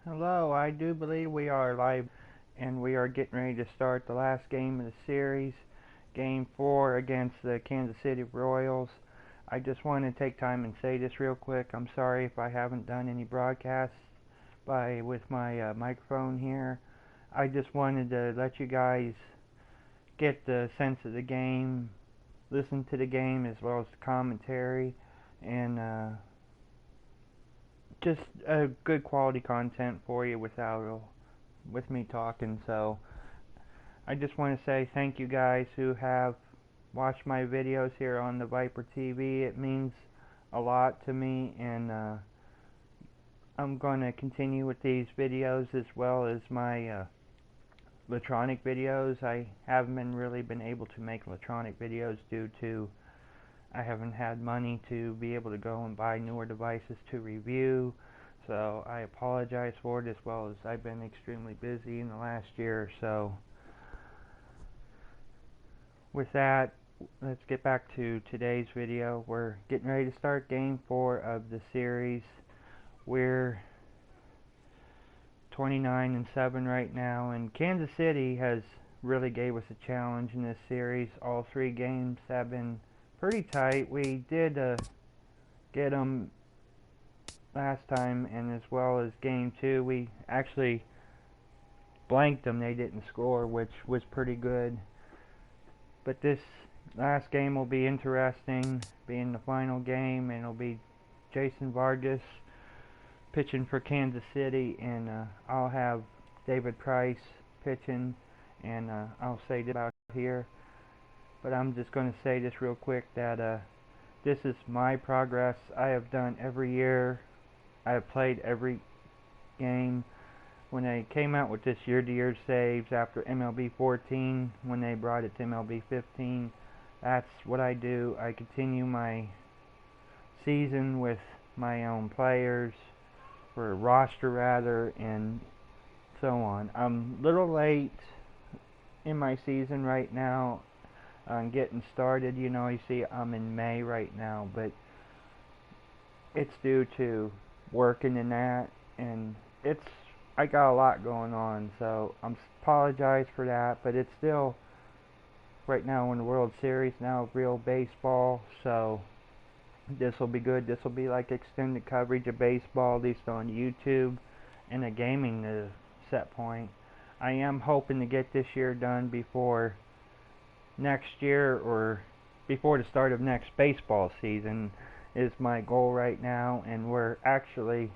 Hello, I do believe we are live and we are getting ready to start the last game of the series, Game 4 against the Kansas City Royals. I just want to take time and say this real quick. I'm sorry if I haven't done any broadcasts with my microphone here. I just wanted to let you guys get the sense of the game, listen to the game as well as the commentary, and just good quality content for you with me talking. So I just want to say thank you guys who have watched my videos here on the Viper TV. It means a lot to me, and I'm going to continue with these videos as well as my electronic videos. I haven't really been able to make electronic videos due to I haven't had money to be able to go and buy newer devices to review. So I apologize for it, as well as I've been extremely busy in the last year or so. With that, let's get back to today's video. We're getting ready to start Game 4 of the series. We're 29-7 right now, and Kansas City has really gave us a challenge in this series. All three games have been pretty tight. We did get them last time, and as well as Game 2, we actually blanked them. They didn't score, which was pretty good. But this last game will be interesting, being the final game, and it'll be Jason Vargas pitching for Kansas City, and I'll have David Price pitching, and I'll say this about here. But I'm just going to say this real quick that this is my progress. I have done every year. I have played every game. When they came out with this year-to-year saves after MLB 14, when they brought it to MLB 15, that's what I do. I continue my season with my own players, or roster rather, and so on. I'm a little late in my season right now on getting started. You know, you see I'm in May right now, but it's due to working in that, and I got a lot going on, so I apologize for that, but it's still right now in the World Series, now real baseball, so this will be good. This will be like extended coverage of baseball, at least on YouTube, and a gaming set point. I am hoping to get this year done before next year, or before the start of next baseball season is my goal right now, and we're actually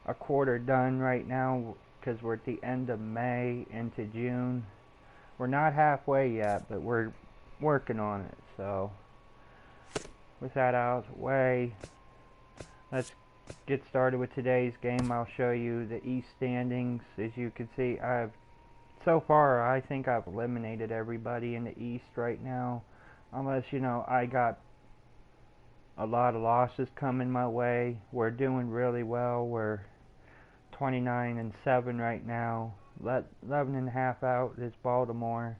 a quarter done right now because we're at the end of May into June. We're not halfway yet, but we're working on it. So with that out of the way, let's get started with today's game. I'll show you the East standings. As you can see, so far I think I've eliminated everybody in the East right now, unless I got a lot of losses coming my way. We're doing really well. We're 29-7 right now. 11.5 out is Baltimore,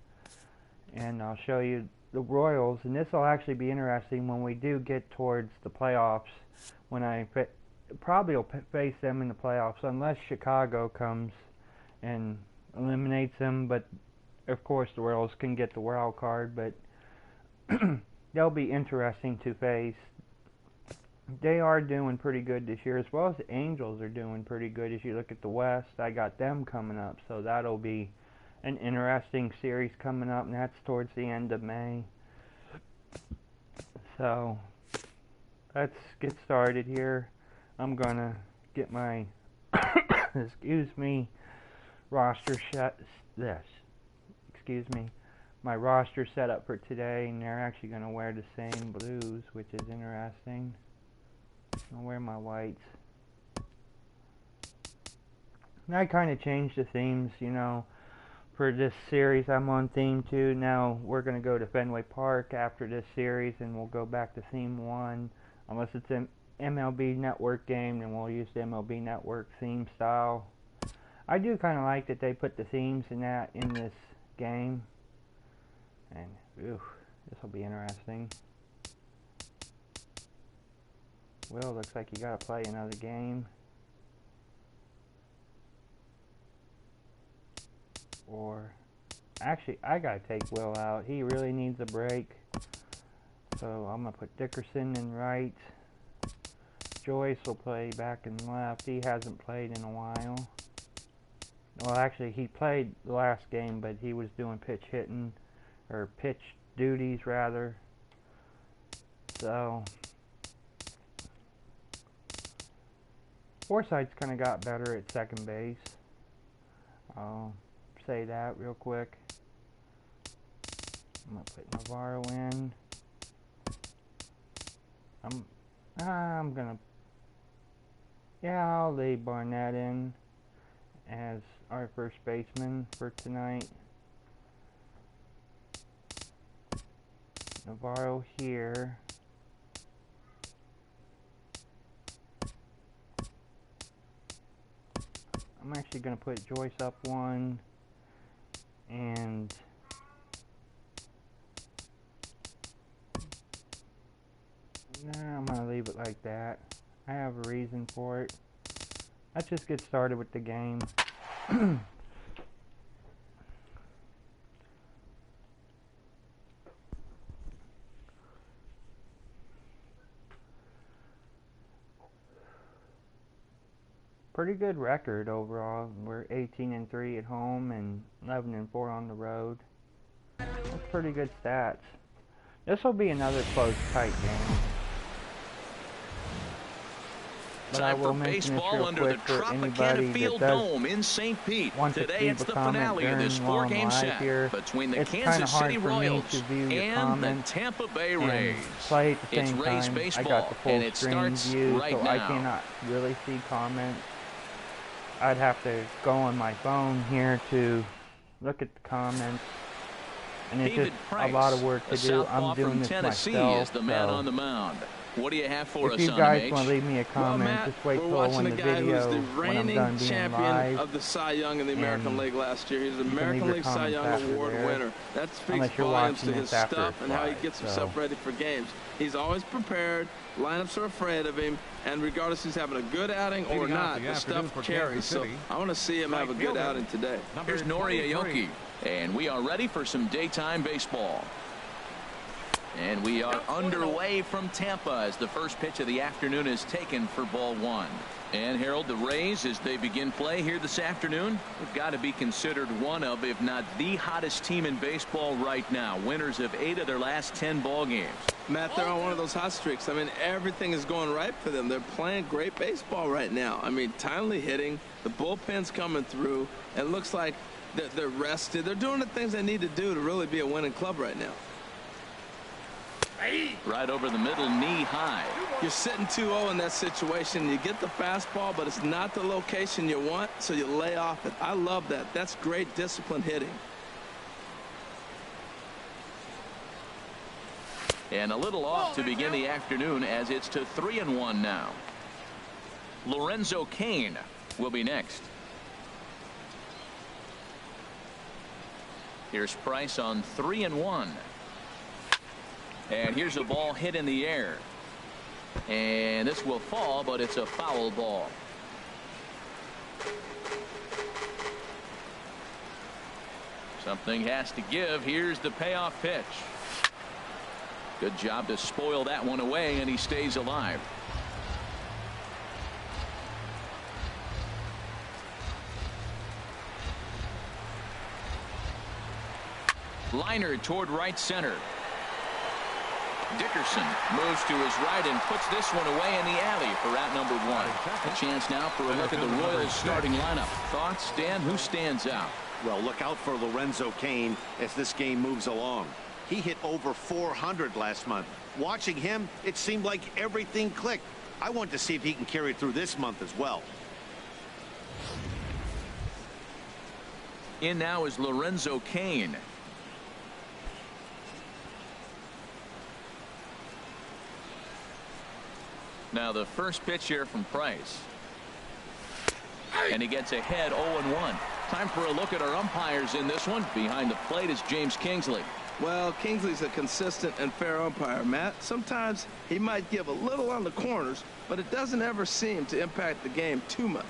and I'll show you the Royals. And this will actually be interesting when we do get towards the playoffs. When I probably will face them in the playoffs, unless Chicago comes and eliminates them. But of course, the Royals can get the wild card, but they'll be interesting to face. They are doing pretty good this year, as well as the Angels are doing pretty good. As you look at the West, I got them coming up, so that'll be an interesting series coming up, and that's towards the end of May. So let's get started here. I'm gonna get my roster my roster set up for today, and they're actually gonna wear the same blues, which is interesting. I'll wear my whites. And I kind of changed the themes, for this series. I'm on theme 2. Now we're going to go to Fenway Park after this series, and we'll go back to theme 1. Unless it's an MLB Network game, then we'll use the MLB Network theme style. I do kind of like that they put the themes in this game. And, this will be interesting. Will, looks like you gotta play another game. or actually I gotta take Will out. He really needs a break. So I'm gonna put Dickerson in right. Joyce will play back in left. He hasn't played in a while. Well, actually, he played the last game, but he was doing pitch hitting, or pitch duties rather. So Forsythe's kind of got better at second base. I'll say that real quick. I'm gonna put Navarro in. I'm gonna. Yeah, I'll leave Barnett in as our first baseman for tonight. Navarro here. I'm actually going to put Joyce up one, and I'm going to leave it like that. I have a reason for it. Let's just get started with the game. Pretty good record overall. We're 18-3 at home and 11-4 on the road. That's pretty good stats. This will be another close, tight game. But I will mention this real quick for anybody that does in St. Pete. want to leave a comment during while I'm live here. It's kind of hard for me to view your comments and Tampa Bay Rays. Play at the same time. I got the full screen view, so I cannot really see comments. I'd have to go on my phone here to look at the comments, and it's just a lot of work to do. I'm doing this myself. Is the man on the mound. What do you have for us, if you guys want to leave me a comment, just wait till when the video, when I'm done being live. Of the Cy Young in the American League last year. He's an American League Cy Young Award winner. That speaks volumes to his stuff and how he gets himself ready for games. He's always prepared. Lineups are afraid of him, and regardless if he's having a good outing or not, the stuff carries. So I want to see him have a good outing today. Here's Nori Aoki, and we are ready for some daytime baseball. And we are underway from Tampa as the first pitch of the afternoon is taken for ball one. And Harold, the Rays, as they begin play here this afternoon, have got to be considered one of, if not the hottest team in baseball right now. Winners of 8 of their last 10 ball games. Matt, they're on one of those hot streaks. I mean, everything is going right for them. They're playing great baseball right now. I mean, timely hitting, the bullpen's coming through, and it looks like they're rested. They're doing the things they need to do to really be a winning club right now. Right over the middle, knee high. You're sitting 2-0 in that situation. You get the fastball, but it's not the location you want, so you lay off it. I love that. That's great disciplined hitting. And a little off to begin the afternoon as it's to 3-1 now. Lorenzo Cain will be next. Here's Price on 3-1. And here's a ball hit in the air. And this will fall, but it's a foul ball. Something has to give. Here's the payoff pitch. Good job to spoil that one away, and he stays alive. Liner toward right center. Dickerson moves to his right and puts this one away in the alley for out number 1. A chance now for a look at the Royals starting lineup. Thoughts, Dan? Who stands out? Well, look out for Lorenzo Cain as this game moves along. He hit over 400 last month. Watching him, it seemed like everything clicked. I want to see if he can carry it through this month as well. In now is Lorenzo Cain. Now the first pitch here from Price. And he gets ahead 0-1. Time for a look at our umpires in this one. Behind the plate is James Kingsley. Well, Kingsley's a consistent and fair umpire, Matt. Sometimes he might give a little on the corners, but it doesn't ever seem to impact the game too much.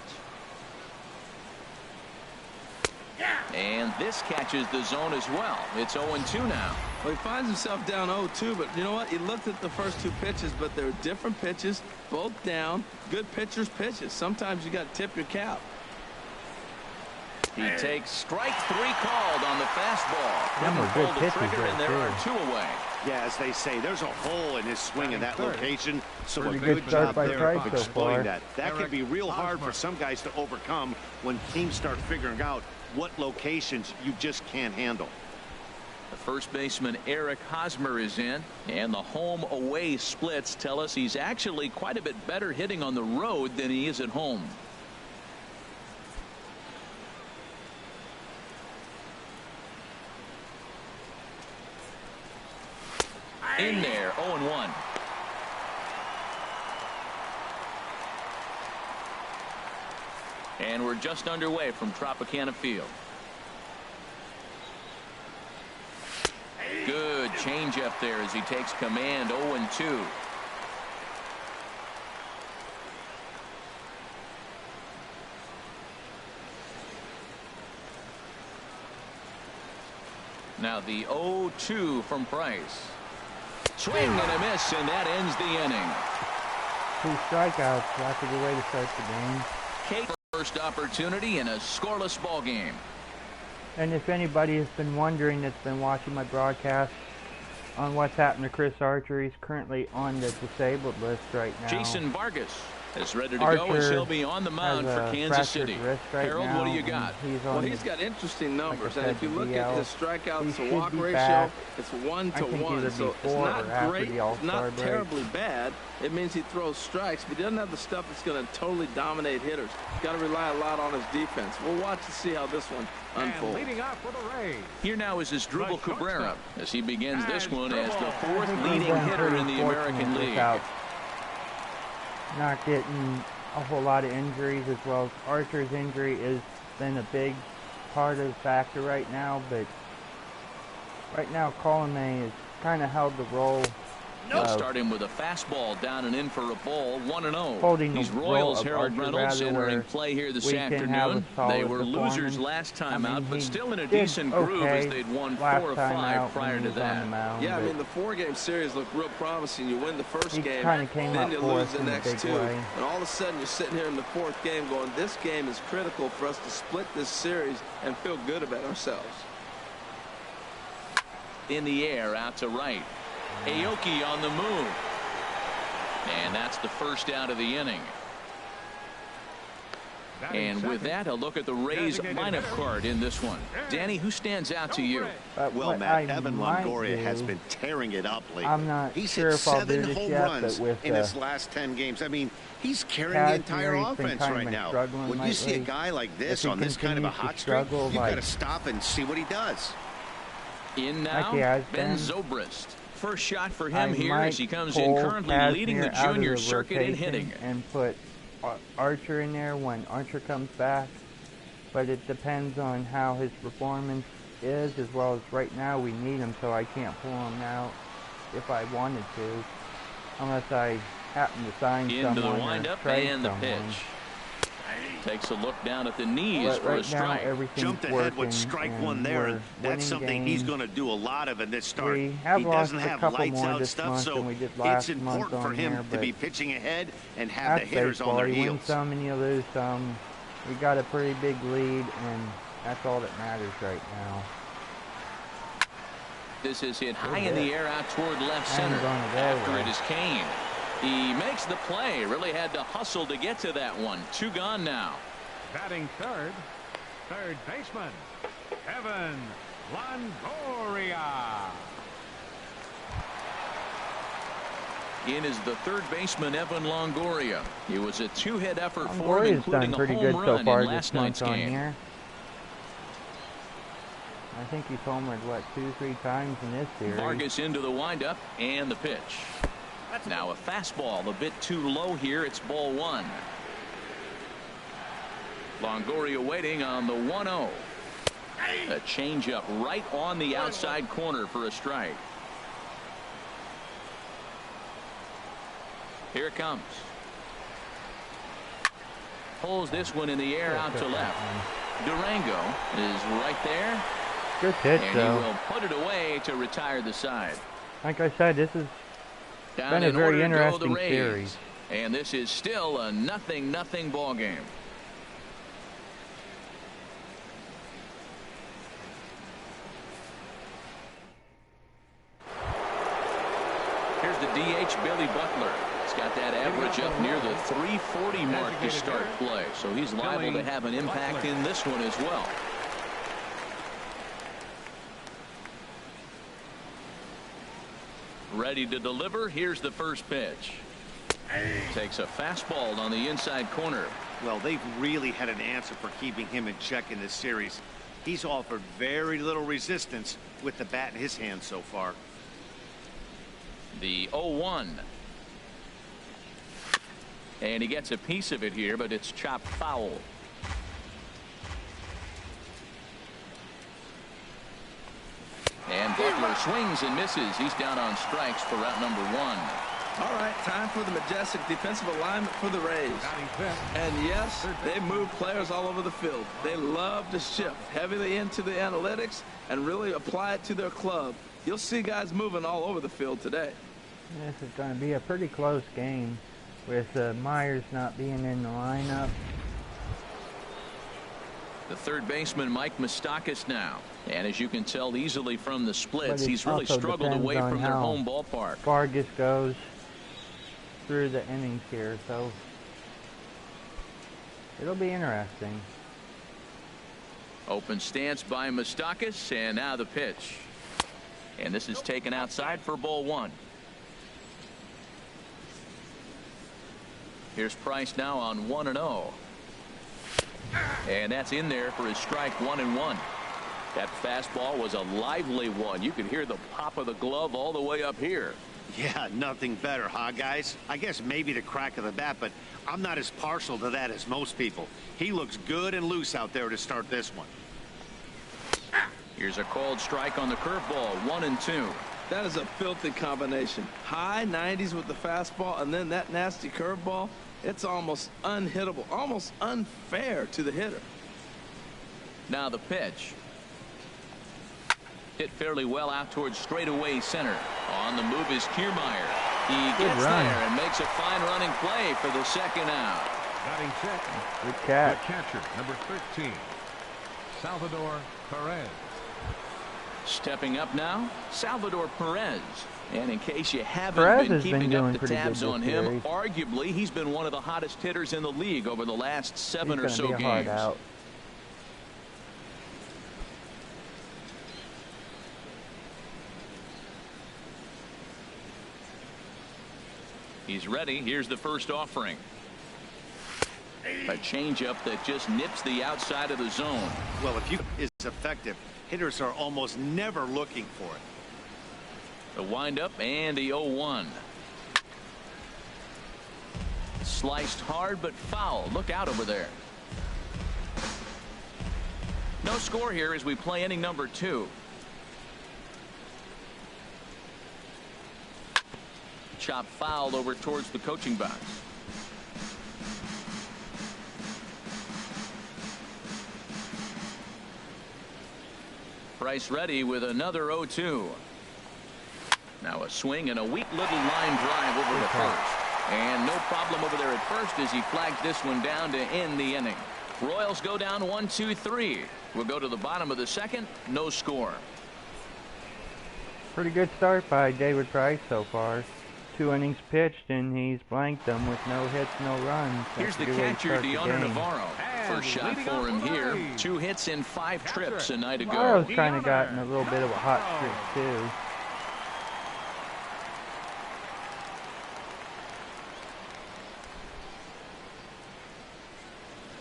And this catches the zone as well. It's 0-2 now. Well, he finds himself down 0-2, but you know what? He looked at the first two pitches, but they're different pitches, both down. Good pitchers' pitches. Sometimes you got to tip your cap. He takes strike 3 called on the fastball. Them were good pitches trigger, and there are right 2 away. Yeah, as they say, there's a hole in his swing in that location. So a Pretty good good start job by there Price of so far. exploiting that. That can be real hard for some guys to overcome when teams start figuring out what locations you just can't handle. The first baseman Eric Hosmer is in, and the home away splits tell us he's actually quite a bit better hitting on the road than he is at home. In there, 0-1. And we're just underway from Tropicana Field. Good changeup there as he takes command. 0-2. Now the 0-2 from Price. Swing and a miss, and that ends the inning. 2 strikeouts. That's a good way to start the game. Kate, first opportunity in a scoreless ball game. And if anybody has been wondering that's been watching my broadcast on what's happened to Chris Archer, he's currently on the disabled list right now. Jason Vargas is ready to go as he'll be on the mound for Kansas City. Harold, what do you got? Well, he's got interesting numbers, and if you look at his strikeouts to walk ratio, back. it's 1-to-1, so it's not great, it's not terribly bad. It means he throws strikes, but he doesn't have the stuff that's going to totally dominate hitters. He's got to rely a lot on his defense. We'll watch and see how this one unfolds. Leading off for the Rays. Here now is Asdrubal Cabrera as he begins this one as the 4th leading hitter in the American League. Not getting a whole lot of injuries, as well as Archer's injury has been a big part of the factor right now, but right now Colin has kind of held the role. He'll start him with a fastball down and in for a ball. 1-0. Holding He's the Royals role Harold of Archer Reynolds rather, entering where play here this we can have a afternoon. solid They were losers performance. last time out, but he still in a did decent groove as okay they'd won last 4 or time 5 out prior when he to was on the that. mound, Yeah, I but mean, the 4-game series looked real promising. You win the first he game, kind of came then up you for lose us the in a next big 2. way. And all of a sudden, you're sitting here in the 4th game going, this game is critical for us to split this series and feel good about ourselves. In the air, out to right. Aoki on the move. And that's the first out of the inning. And with that, a look at the Rays lineup card in this one. Danny, who stands out to you? Well, Matt, Evan Longoria has been tearing it up lately. I'm not He's sure hit if I'll do 7 this home yet, runs but with in his last 10 games. I mean, he's carrying the entire Kazmier's been offense kind of right been now. struggling When you see a lately. guy like this If he on this kind of a continues to hot streak, struggle, you've got to like- stop and see what he does. In now, Like he has Ben been. Zobrist. First shot for I him here might as he comes in pull currently leading the Kazmier out of junior the circuit in rotation hitting. and put Archer in there when Archer comes back, but it depends on how his performance is, as well as right now we need him, so I can't pull him out if I wanted to, unless I happen to sign Into someone the or windup trade and the someone. pitch. Takes a look down at the knees But for a right now strike. everything's Jumped ahead working, with strike and one there, we're and that's winning something he's games. going to do a lot of in this start. We have He lost doesn't a have couple lights more out this stuff, month so than we did it's last important month for on him there, to be but pitching ahead and have the that's hitters on baseball. their You win heels. some and you lose some. We got a pretty big lead, and that's all that matters right now. This is hit high in the air out toward left center. gonna go After there. it is Kane. He makes the play. Really had to hustle to get to that one. 2 gone now. Batting third baseman, Evan Longoria. In is the third baseman, Evan Longoria. It was a 2-hit effort for him, Longoria's including done a pretty home good so run far in this last month night's on game. here. I think he's homered, what, 2-3 times in this series. Vargas into the windup and the pitch. Now a fastball a bit too low here. It's ball 1. Longoria waiting on the 1-0. A changeup right on the outside corner for a strike. Here it comes. Pulls this one in the air out to left. Durango is right there. Good pitch, and though. He will put it away to retire the side. Like I said, this has been a very interesting series. And this is still a 0-0 ball game. Here's the DH, Billy Butler. He's got that average up near the 340 mark to start play. So he's liable to have an impact in this one as well. Ready to deliver. Here's the first pitch. Takes a fastball on the inside corner. Well, they've really had an answer for keeping him in check in this series. He's offered very little resistance with the bat in his hand so far. The 0-1. And he gets a piece of it here, but it's chopped foul. And Butler swings and misses. He's down on strikes for route number 1. All right, time for the majestic defensive alignment for the Rays. And yes, they move players all over the field. They love to shift heavily into the analytics and really apply it to their club. You'll see guys moving all over the field today. This is going to be a pretty close game with Myers not being in the lineup. The third baseman, Mike Moustakas, now. And as you can tell easily from the splits, he's really struggled away from their home ballpark. Vargas goes through the innings here, so it'll be interesting. Open stance by Moustakas, and now the pitch. And this is taken outside for ball 1. Here's Price now on 1-0. And that's in there for his strike 1-1. That fastball was a lively one. You could hear the pop of the glove all the way up here. Yeah, nothing better, huh, guys? I guess maybe the crack of the bat, but I'm not as partial to that as most people. He looks good and loose out there to start this one. Here's a called strike on the curveball, 1-2. That is a filthy combination. High 90s with the fastball and then that nasty curveball. It's almost unhittable, almost unfair to the hitter. Now the pitch. Hit fairly well out towards straightaway center. On the move is Kiermaier. He gets there and makes a fine running play for the second out. Batting second. Good catch. The catcher, number 13, Salvador Perez. Stepping up now, Salvador Perez. And in case you haven't been keeping up the tabs on him, arguably he's been one of the hottest hitters in the league over the last 7 or so games. He's ready. Here's the first offering. A changeup that just nips the outside of the zone. Well, if you is effective, hitters are almost never looking for it. The windup and the 0-1. Sliced hard but foul. Look out over there. No score here as we play inning number 2. Chop foul over towards the coaching box. Price ready with another 0-2. Now a swing and a weak little line drive over to first. And no problem over there at first as he flags this one down to end the inning. Royals go down 1-2-3. We'll go to the bottom of the second. No score. Pretty good start by David Price so far. 2 innings pitched and he's blanked them with no hits, no runs. Here's the catcher, Deoner Navarro. First shot for him here. 2 hits in 5 trips a night ago. Navarro's kind of gotten a little bit of a hot streak too.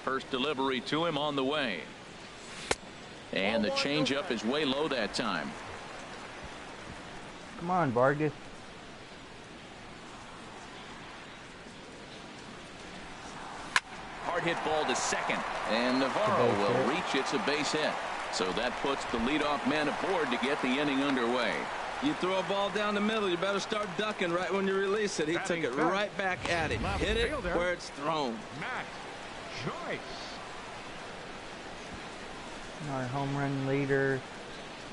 First delivery to him on the way. And the changeup is way low that time. Come on, Vargas. Hard hit ball to second. And Navarro will reach. It's a base hit. So that puts the leadoff man aboard to get the inning underway. You throw a ball down the middle, you better start ducking right when you release it. He took it right back at him. Hit it where it's thrown. Matt Joyce. Our home run leader,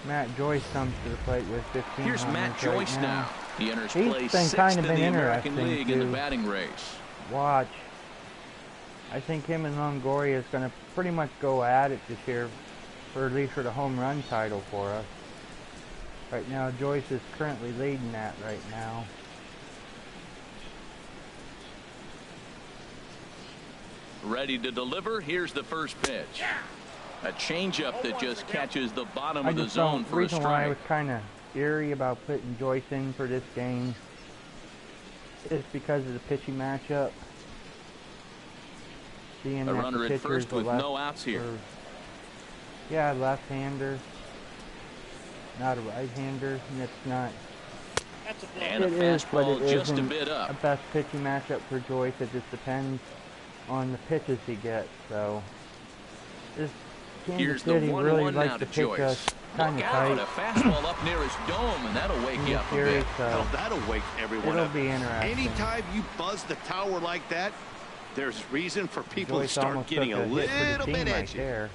Matt Joyce, comes to the plate with 15 Here's homers Matt Joyce right now. He enters He's play been 6th in been the American interesting League in the batting race. Watch. I think him and Longoria is going to pretty much go at it this year, for at least for the home run title for us. Right now, Joyce is currently leading that right now. Ready to deliver. Here's the first pitch. A changeup that just catches the bottom of the zone for a strike. The reason why I was kind of eerie about putting Joyce in for this game is because of the pitching matchup. Seeing a runner at first with no outs here. Yeah, left-hander, not a right-hander, and it's not. And a fastball just a bit up. A best pitching matchup for Joyce. It just depends on the pitches he gets. So this Kansas City really likes to pitch us kind of tight. A fastball up near his dome, and that'll wake you up a bit. Well, that'll wake everyone up. It'll be interesting. Anytime you buzz the tower like that, there's reason for people Joyce to start getting a little bit edgy. Right there.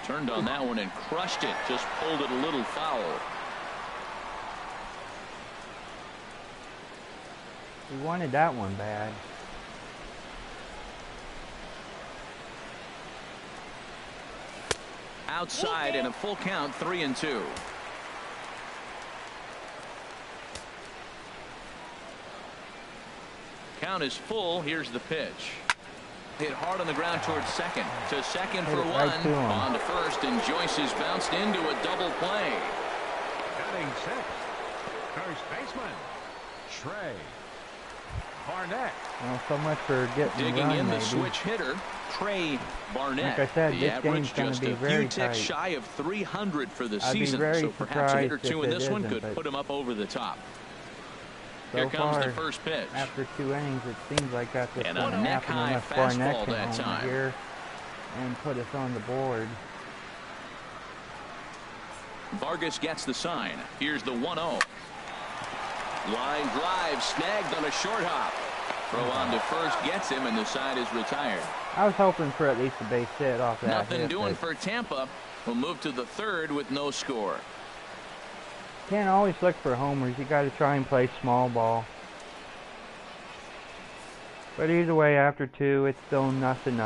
Turned on that one and crushed it. Just pulled it a little foul. We wanted that one bad. Outside in a full count, 3-2. Count is full. Here's the pitch. Hit hard on the ground towards second. To second for one. On to first, and Joyce has bounced into a double play. Batting sixth, first baseman, Trey Barnett. Well, so much for getting digging in the switch hitter, Trey Barnett. Like I said, the this game's going just to be a very few ticks tight. shy of 300 for the I'd season. be So perhaps a hit or two in this one isn't, could put him up over the top. So Here comes far, the first pitch. After 2 innings, it seems like that's what's and going a to neck happen high unless fastball Barnett that can time. Here and put us on the board. Vargas gets the sign. Here's the 1-0. Line drive snagged on a short hop. Throw on to first gets him, and the side is retired. I was hoping for at least a base hit off that. Nothing doing for Tampa. We'll move to the third with no score. Can't always look for homers. You got to try and play small ball. But either way, after 2, it's still nothing.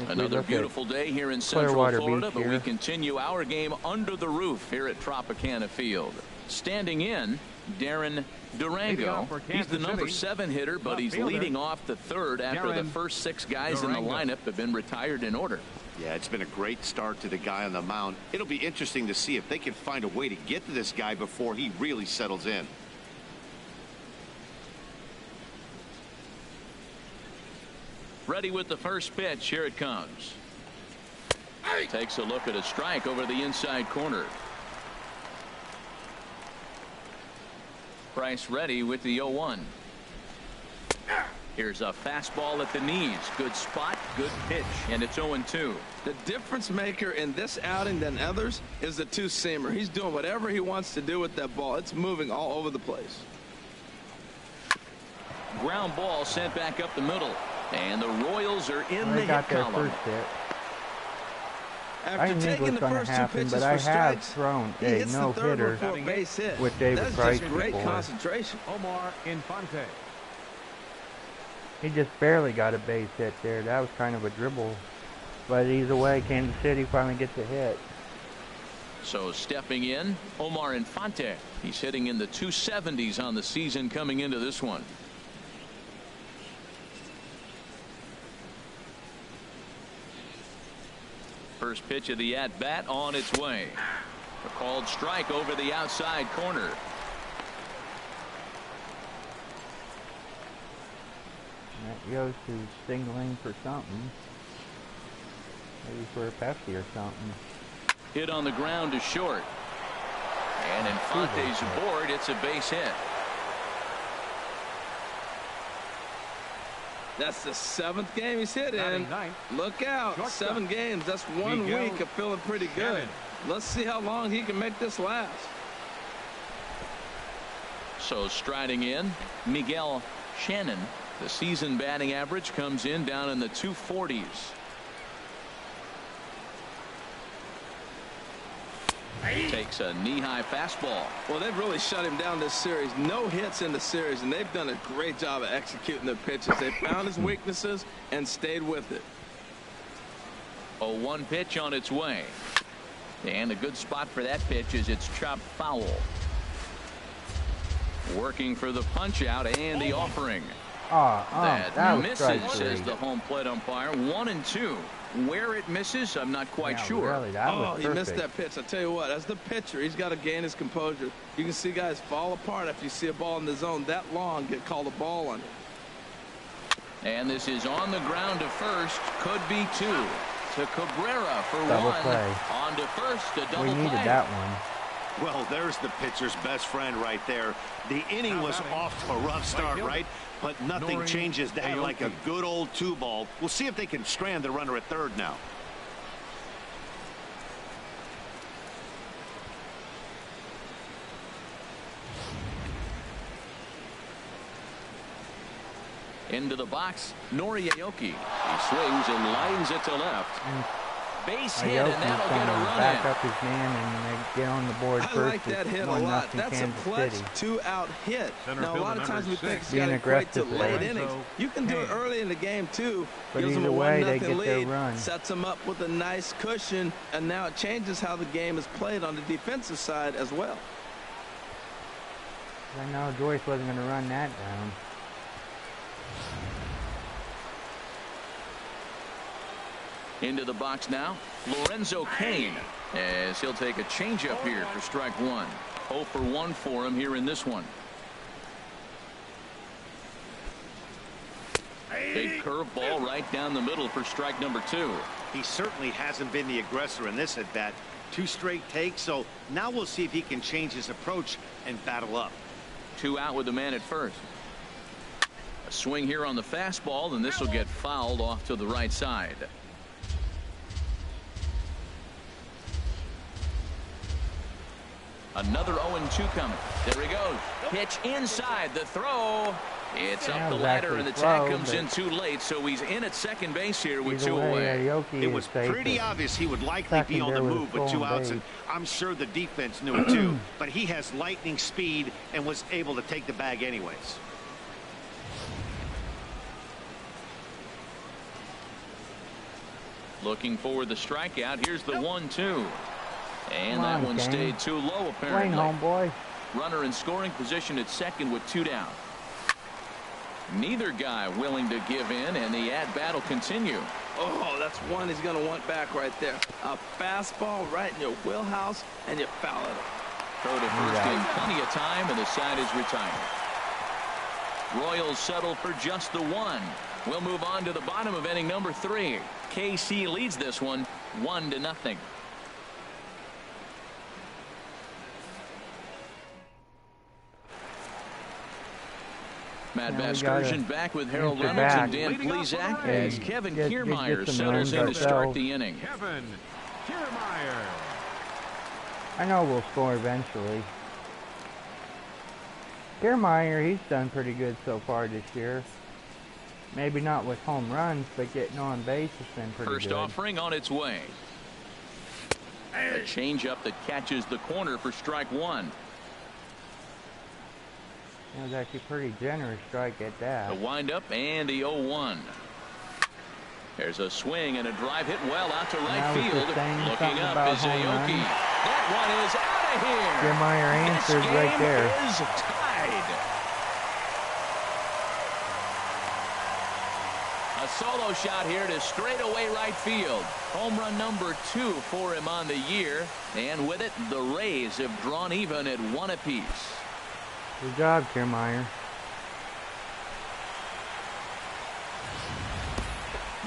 Another beautiful day here in Central Florida, but we here. continue our game under the roof here at Tropicana Field. Standing in, Darren Durango. He's the number 7 hitter, but he's leading off the third after the first 6 guys in the lineup have been retired in order. Yeah, it's been a great start to the guy on the mound. It'll be interesting to see if they can find a way to get to this guy before he really settles in. Ready with the first pitch. Here it comes. Takes a look at a strike over the inside corner. Price ready with the 0-1. Here's a fastball at the knees. Good spot, good pitch, and it's 0-2. The difference maker in this outing than others is the two-seamer. He's doing whatever he wants to do with that ball. It's moving all over the place. Ground ball sent back up the middle, and the Royals are in the hit column. First hit. After taking the first 2 pitches but for I strikes, have thrown he a hits the third no-hitter for a base hit. with David That's Price just great before. concentration. Omar Infante. He just barely got a base hit there. That was kind of a dribble. But either way, Kansas City finally gets a hit. So stepping in, Omar Infante. He's hitting in the 270s on the season coming into this one. First pitch of the at-bat on its way. A called strike over the outside corner. That Yost is signaling for something. Maybe for a Pepsi or something. Hit on the ground to short. And Infante's aboard. It's a base hit. That's the 7th game he's hit in. Look out. 7 games. That's 1 week of feeling pretty good. Let's see how long he can make this last. So striding in, Miguel Shannon, the season batting average comes in down in the 240s. Takes a knee-high fastball. Well, they've really shut him down this series. No hits in the series, and they've done a great job of executing their pitches. They found his weaknesses and stayed with it. 0-1 pitch on its way. And a good spot for that pitch is it's chopped foul. Working for the punch out and the offering. That misses, says the home plate umpire. 1-2. Where it misses, I'm not quite sure. Really, that was he missed that pitch. I tell you what, as the pitcher, he's got to gain his composure. You can see guys fall apart after you see a ball in the zone that long, get called a ball on it. And this is on the ground to first. Could be 2. To Cabrera for double 1. Play. On to first, a double play. We needed that one. Well, there's the pitcher's best friend right there. The inning was off to a rough start, right? But nothing changes that like a good old 2-ball. We'll see if they can strand the runner at third now. Into the box, Noriaoki. He swings and lines it to left. Base hit, and that'll get a run back in. up his man and they get on the board first. I like that hit a lot. That's a clutch 2-out hit. Now, a lot of times we think he's got to wait till late innings. You can do it early in the game, too. But gives them a either way, 1-0 they get their lead, run. sets them up with a nice cushion, and now it changes how the game is played on the defensive side as well. I know Joyce wasn't going to run that down. Into the box now, Lorenzo Cain, as he'll take a changeup here for strike 1. 0 for 1 for him here in this one. Big curveball right down the middle for strike number 2. He certainly hasn't been the aggressor in this at bat. 2 straight takes, so now we'll see if he can change his approach and battle up. 2 out with the man at first. A swing here on the fastball, and this will get fouled off to the right side. Another 0-2 coming. There he goes. Pitch inside. The throw. It's up the ladder, and the tag comes in too late, so he's in at second base here with 2 away. It was pretty obvious he would likely be on the move with 2 outs, and I'm sure the defense knew it too. But he has lightning speed and was able to take the bag anyways. Looking for the strikeout. Here's the 1-2. And that one stayed too low, apparently. Homeboy. Runner in scoring position at second with 2 down. Neither guy willing to give in, and the at-bat will continue. Oh, that's one he's going to want back right there. A fastball right in your wheelhouse, and you foul it. Throw to first in plenty of time, and the side is retired. Royals settle for just the 1. We'll move on to the bottom of inning number 3. KC leads this one 1-0. Matt Vasgersian back with Harold Reynolds and Dan Plesac as Kevin Kiermaier settles in to start the inning. Kevin Kiermaier. I know we'll score eventually. Kiermaier, he's done pretty good so far this year. Maybe not with home runs, but getting on base has been pretty good. First offering on its way. A changeup that catches the corner for strike 1. It was actually pretty generous strike at that. The windup and the 0-1. There's a swing and a drive hit well out to right field. Looking up is Aoki. That one is out of here. Kiermaier answered right there. Is tied. A solo shot here to straightaway right field. Home run number 2 for him on the year. And with it, the Rays have drawn even at 1 apiece. Good job, Kiermaier.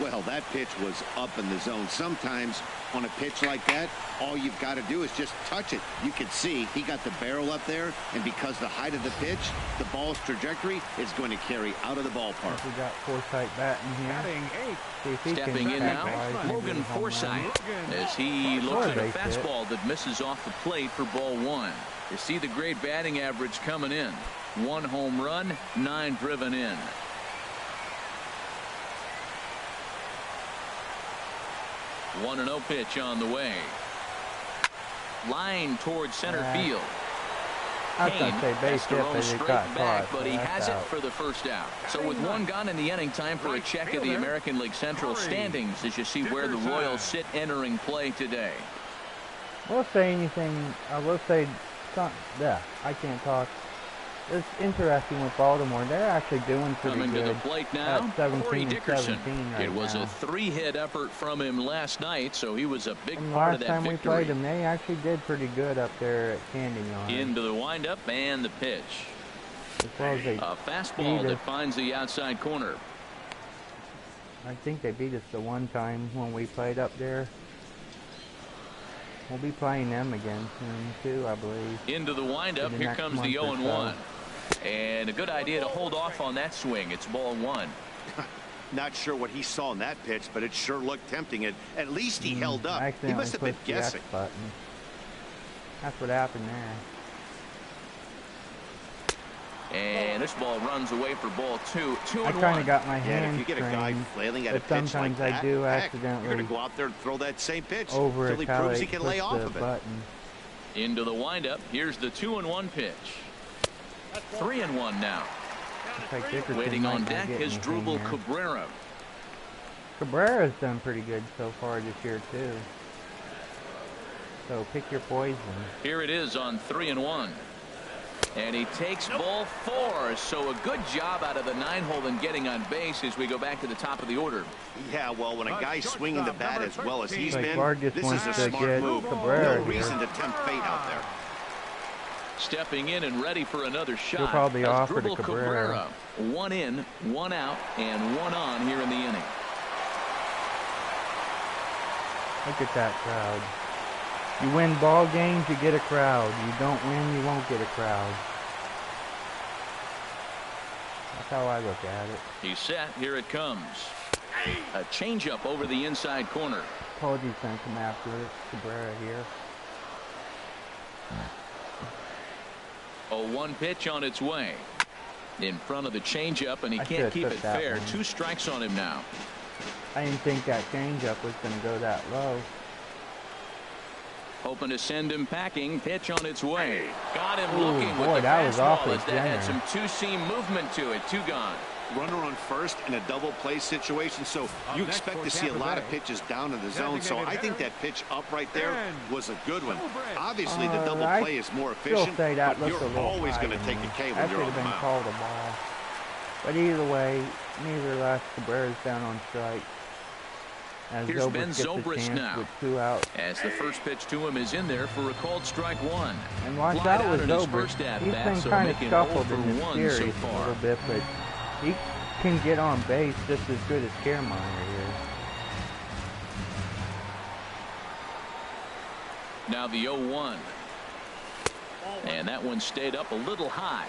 Well, that pitch was up in the zone. Sometimes on a pitch like that, all you've got to do is just touch it. You can see he got the barrel up there, and because the height of the pitch, the ball's trajectory is going to carry out of the ballpark. We got Forsythe batting here. Stepping in now, Logan Forsythe, as he looks at a fastball that misses off the plate for ball 1. You see the great batting average coming in. 1 home run, 9 driven in. 1-0 pitch on the way. Line towards center field. I was going to say base hit, but it got caught. But he has it for the first out. So with 1 gone in the inning, time for a check of the American League Central standings as you see where the Royals sit entering play today. We'll say anything. I will say something. Yeah, I can't talk. It's interesting with Baltimore. They're actually doing pretty good. Coming to the plate now, Corey Dickerson. Right it was now. a 3-hit effort from him last night, so he was a big and part of that last time victory. we played them, they actually did pretty good up there at Candyman. Into the windup and the pitch. As well as they a fastball that finds the outside corner. I think they beat us the one time when we played up there. We'll be playing them again soon too, I believe. Into the windup. Here comes the 0-1. And a good idea to hold off on that swing. It's ball 1. Not sure what he saw in that pitch, but it sure looked tempting. At least he held up. He must have been guessing. That's what happened there. And this ball runs away for ball 2. 2-1. I kind of got my hands if you get a guy flailing at a pitch sometimes like that, I do heck, accidentally you're going to go out there and throw that same pitch over until he proves he push can lay off the of it. button. Into the windup. Here's the 2-1 pitch. 3-1 now. Waiting on deck is Drupal Cabrera. Cabrera's done pretty good so far this year too. So pick your poison. Here it is on 3-1. And he takes ball 4. So a good job out of the 9-hole in getting on base as we go back to the top of the order. Yeah, well, when a guy's swinging the bat as well as he's like been, this is a smart move. No reason to tempt fate out there. Stepping in and ready for another shot. He'll probably offer to Drupal Cabrera. 1 in, 1 out, and 1 on here in the inning. Look at that crowd. You win ball games, you get a crowd. You don't win, you won't get a crowd. That's how I look at it. He's set. Here it comes. A changeup over the inside corner. Apologies, going to come after it. Cabrera here. 0-1 pitch on its way. In front of the changeup, and he can't keep it fair. 2 strikes on him now. I didn't think that changeup was going to go that low. Hoping to send him packing. Pitch on its way. Got him looking with the that was fastball awfully as that had some two-seam movement to it. 2 gone. Runner on first in a double play situation, so you expect to see a lot of pitches down in the zone. So I think that pitch up right there was a good one. Obviously, the double play is more efficient, but you're always going to take a K when you're on the mound. Called a ball. But either way, neither last Cabrera's down on strike. As Here's Ben Zobrist now. With 2 out. As the first pitch to him is in there for a called strike 1. And watch out with Zobrist. He's been kind of scuffled in this series a little bit, but he can get on base just as good as Kiermaier here. Now the 0-1. And that one stayed up a little high.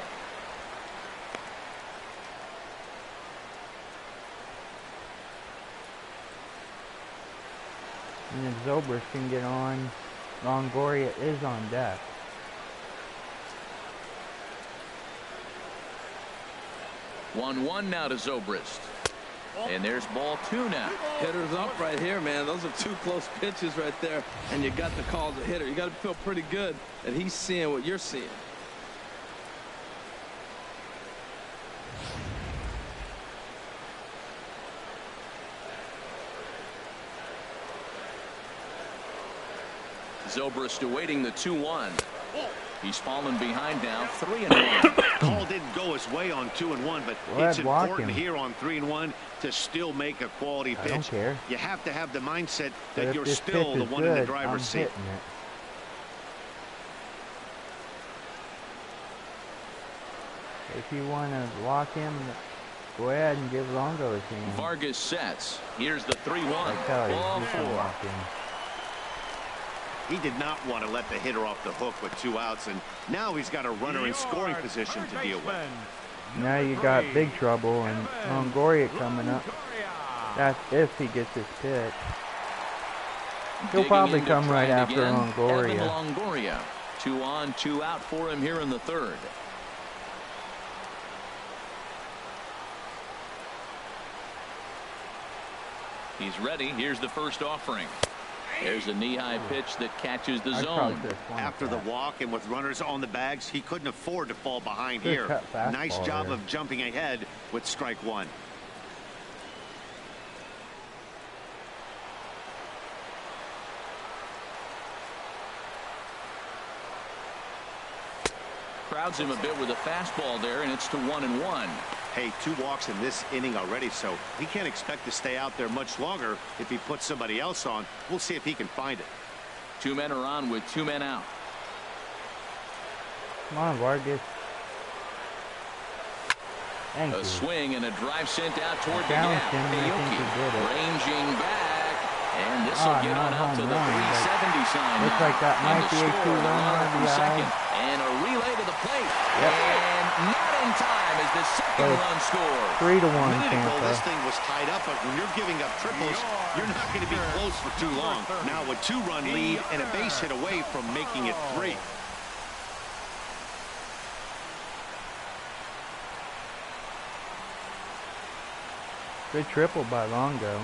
And if Zobrist can get on, Longoria is on deck. One now to Zobrist. And there's ball 2 now. Hitters up right here, man. Those are 2 close pitches right there. And you got to call the hitter. You got to feel pretty good that he's seeing what you're seeing. Zobrist awaiting the 2-1. He's fallen behind now. 3-1. Call didn't go his way on 2-1, but it's important here on 3-1 to still make a quality pitch. I don't care. You have to have the mindset that you're still the one in the driver's seat. If you want to lock him, Go ahead and give Longo a chance. Vargas sets. Here's the 3-1. Ball 4. He did not want to let the hitter off the hook with 2 outs, and now he's got a runner in scoring position to deal with. Now you got big trouble, and Longoria coming up. That's if he gets his pitch. He'll probably come right after Longoria. Longoria. 2 on, 2 out for him here in the 3rd. He's ready. Here's the first offering. There's a knee-high pitch that catches the zone. After the walk and with runners on the bags, he couldn't afford to fall behind here. Nice job of jumping ahead with strike 1. Crowds him a bit with a fastball there, and it's to 1-1. Hey, 2 walks in this inning already, so he can't expect to stay out there much longer if he puts somebody else on. We'll see if he can find it. 2 men are on with 2 men out. Come on, Vargas. Thank you. A swing and a drive sent out toward the gap. Aoki ranging back, and this will get on out to the 370 sign. Looks like that might be a 2-run RBI. And a relay to the plate. Yep. And not in time as the second run scored. 3-1 Tampa. This thing was tied up, but when you're giving up triples, you're not going to be close for too long. Now a 2-run lead and a base hit away from making it 3. Good triple by Longo.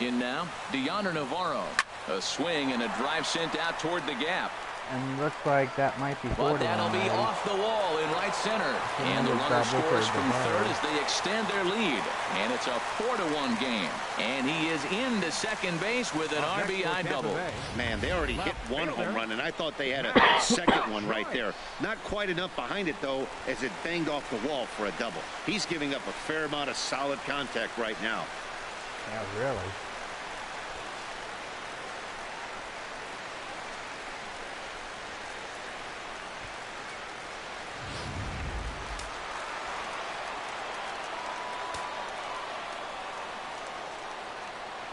In now, Deoner Navarro. A swing and a drive sent out toward the gap. And looks like that might be 4-1. But that'll be off the wall in right center. And the runner scores from 3rd as they extend their lead. And it's a 4-1 game. And he is into second base with an RBI double. Man, they already hit 1 home run, and I thought they had a second one right there. Not quite enough behind it, though, as it banged off the wall for a double. He's giving up a fair amount of solid contact right now. Yeah, really.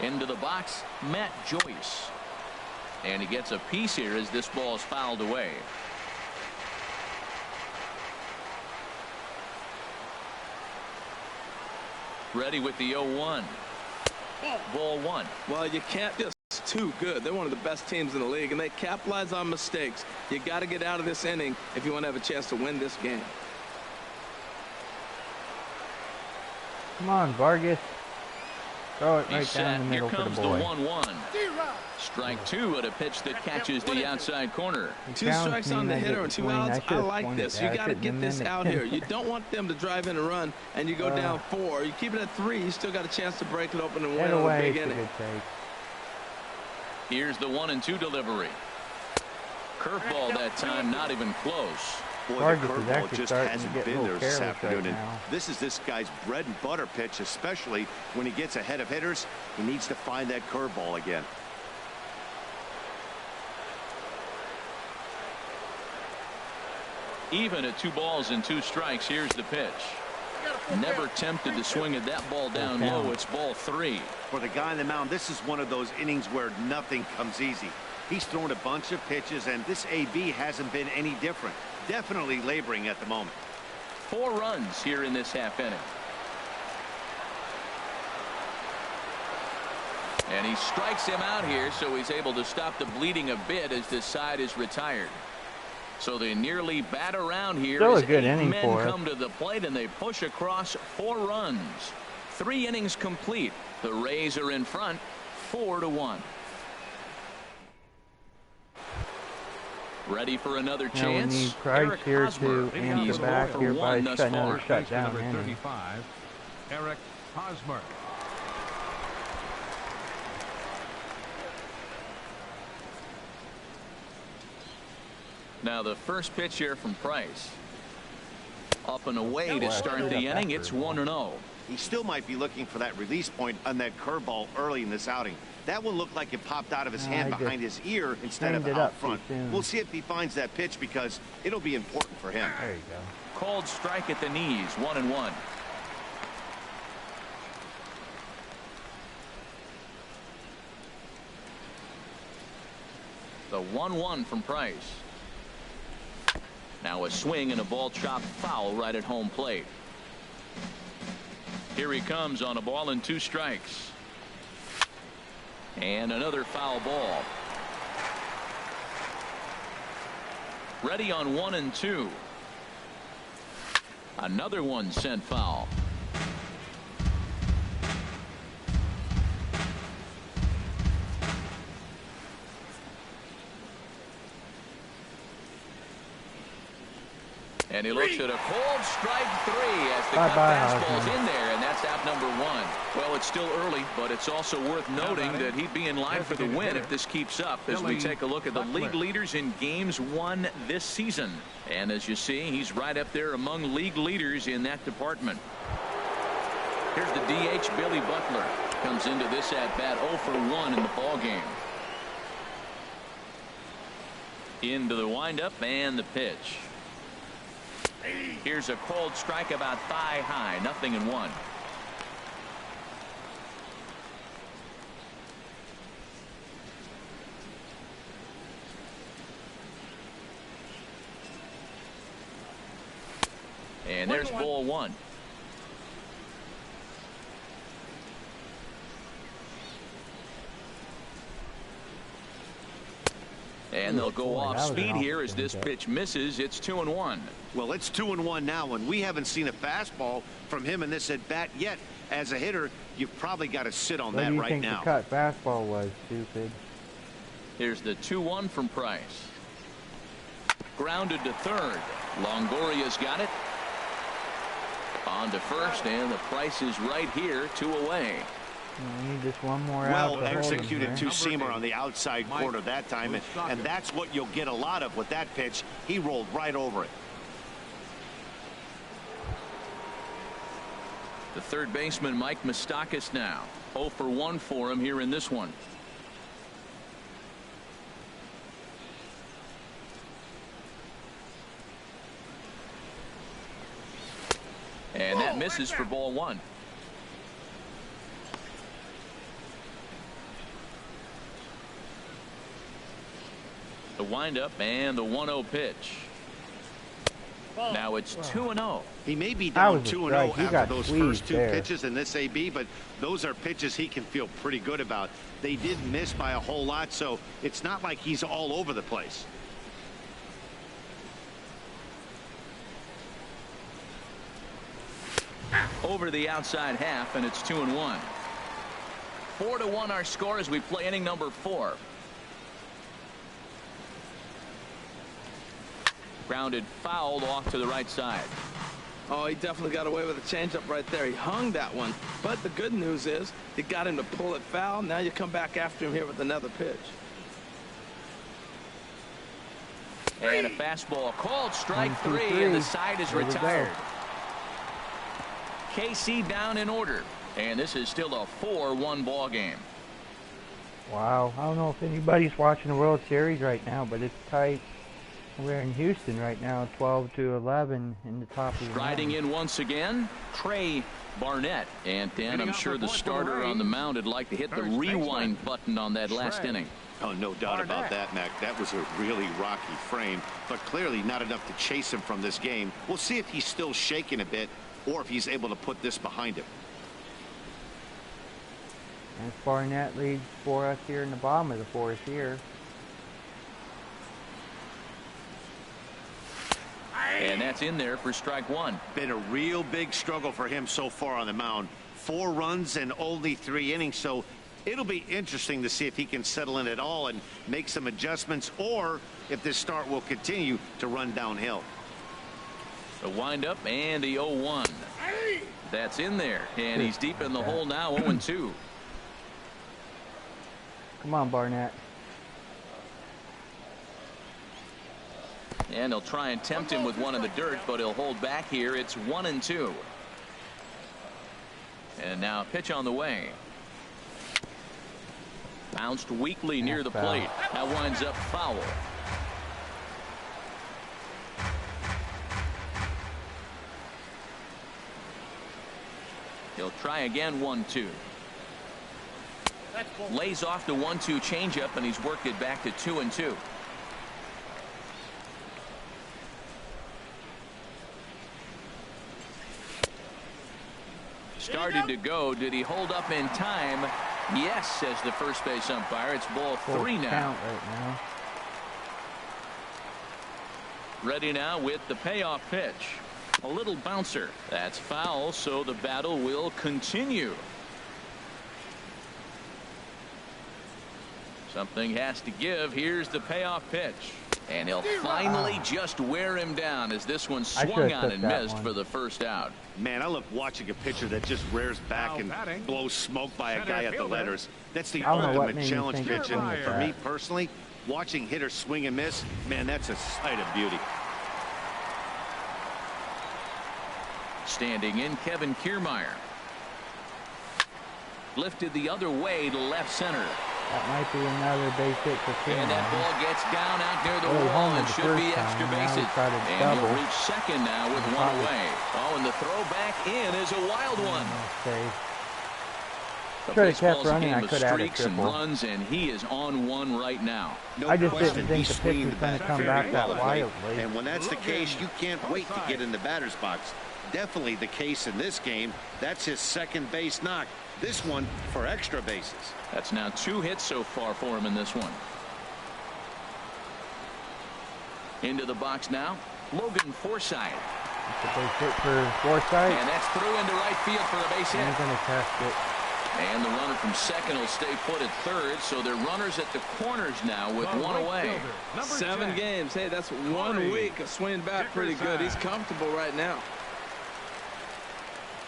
Into the box, Matt Joyce. And he gets a piece here as this ball is fouled away. Ready with the 0-1. Ball 1. Well, you can't just too good. They're one of the best teams in the league, and they capitalize on mistakes. You got to get out of this inning if you want to have a chance to win this game. Come on, Vargas. Throw it right down the middle for the boy. Here comes the 1-1. Strike 2 at a pitch that catches the outside corner. 2 strikes on the hitter and 2 outs. I like this. You got to get this out here. You don't want them to drive in a run and you go down 4. You keep it at 3. You still got a chance to break it open and win on a big inning. Here's the 1-2 delivery. Curveball that time, not even close. Boy, the curveball just hasn't been there this afternoon. And this is this guy's bread and butter pitch, especially when he gets ahead of hitters. He needs to find that curveball again. Even at 2 balls and 2 strikes, here's the pitch. Never tempted to swing at that ball down low. It's ball 3. For the guy on the mound, this is one of those innings where nothing comes easy. He's thrown a bunch of pitches, and this AB hasn't been any different. Definitely laboring at the moment. 4 runs here in this half inning. And he strikes him out here, so he's able to stop the bleeding a bit as this side is retired. So they nearly bat around here. Still as a good 8 inning men for come to the plate and they push across 4 runs. 3 innings complete. The Rays are in front 4-1. Ready for another chance. We need Price here to answer back here by another shutdown. Number 35, Eric Hosmer. Now the first pitch here from Price. Up and away to start the inning. It's 1-0. he still might be looking for that release point on that curveball early in this outing. That one looked like it popped out of his hand behind his ear instead of out front. We'll see if he finds that pitch because it'll be important for him. There you go. Called strike at the knees, 1-1. The 1-1 from Price. Now a swing and a ball chopped foul right at home plate. Here he comes on a ball and 2 strikes. And another foul ball. Ready on 1 and 2. Another one sent foul. And he looks at a cold strike 3 as the cut fastball's in there, and that's out number 1. Well, it's still early, but it's also worth noting that he'd be in line for the win if this keeps up as we take a look at the league leaders in games won this season. And as you see, he's right up there among league leaders in that department. Here's the DH, Billy Butler. Comes into this at-bat 0 for 1 in the ballgame. Into the windup and the pitch. Here's a cold strike about thigh high, 0-1. And there's ball 1. And they'll go off speed here as this pitch misses. It's 2-1. Well, it's 2-1 now, and we haven't seen a fastball from him in this at bat yet. As a hitter, you've probably got to sit on that right now. What do you think the cut fastball was, stupid? Here's the 2-1 from Price. Grounded to third. Longoria's got it. On to first, and the Price is right here, 2 away. We need just one more out. Well executed two-seamer on the outside corner that time, and that's what you'll get a lot of with that pitch. He rolled right over it. The third baseman, Mike Moustakas, now 0 for 1 for him here in this one. And that misses for ball 1. The windup and the 1-0 pitch. Now it's 2-0. He may be down 2-0 after those first 2 pitches in this AB, but those are pitches he can feel pretty good about. They did miss by a whole lot, so it's not like he's all over the place. Over the outside half, and it's 2-1. 4-1 our score as we play inning number 4. Grounded fouled off to the right side. Oh, he definitely got away with a changeup right there. He hung that one. But the good news is he got him to pull it foul. Now you come back after him here with another pitch. And a fastball called strike 3, and the side is retired. KC down in order, and this is still a 4-1 ball game. Wow, I don't know if anybody's watching the World Series right now, but it's tight. We're in Houston right now, 12-11 in the top of the Riding in once again, Trey Barnett. And Dan, I'm sure the starter on the mound would like to hit the rewind button on that last inning. Oh, no doubt about that, Mac. That was a really rocky frame, but clearly not enough to chase him from this game. We'll see if he's still shaking a bit or if he's able to put this behind him. And Barnett leads for us here in the bottom of the 4th here. And that's in there for strike 1. Been a real big struggle for him so far on the mound. 4 runs and only 3 innings, so it'll be interesting to see if he can settle in at all and make some adjustments, or if this start will continue to run downhill. The windup and the 0-1. That's in there, and he's deep in the hole now, 0-2. Come on, Barnett. And he'll try and tempt him with one in the dirt, but he'll hold back here. It's 1-2. And now pitch on the way. Bounced weakly near the plate. That winds up foul. He'll try again. 1-2. Lays off the 1-2 changeup, and he's worked it back to 2-2. Started to go. Did he hold up in time? Yes, says the first base umpire. It's ball 3 now. Right now. Ready now with the payoff pitch. A little bouncer. That's foul, so the battle will continue. Something has to give. Here's the payoff pitch. And he'll finally just wear him down as this one swung on and missed for the first out. Man, I love watching a pitcher that just rears back and blows smoke by a guy at the letters. That's the ultimate challenge pitch. And for me personally, watching hitters swing and miss, man, that's a sight of beauty. Standing in, Kevin Kiermaier. Lifted the other way to left center. That might be another base hit for Kiermaier. And that ball gets down out near the wall and should be extra bases. And he'll reach second now with one away. Oh, and the throw back in is a wild one. Should have kept running. I could have had a triple. And runs, and he is on one right now. I just didn't think the pitch was going to come back that wildly. And when that's the case, you can't wait to get in the batter's box. Definitely the case in this game. That's his second base knock. This one for extra bases. That's now 2 hits so far for him in this one. Into the box now, Logan Forsythe. That's a base hit for Forsythe. And that's through into right field for a base hit. He's going to test it. And the runner from second will stay put at third, so they're runners at the corners now with one away. 7 games. Hey, that's 1 week of swinging back pretty good. He's comfortable right now.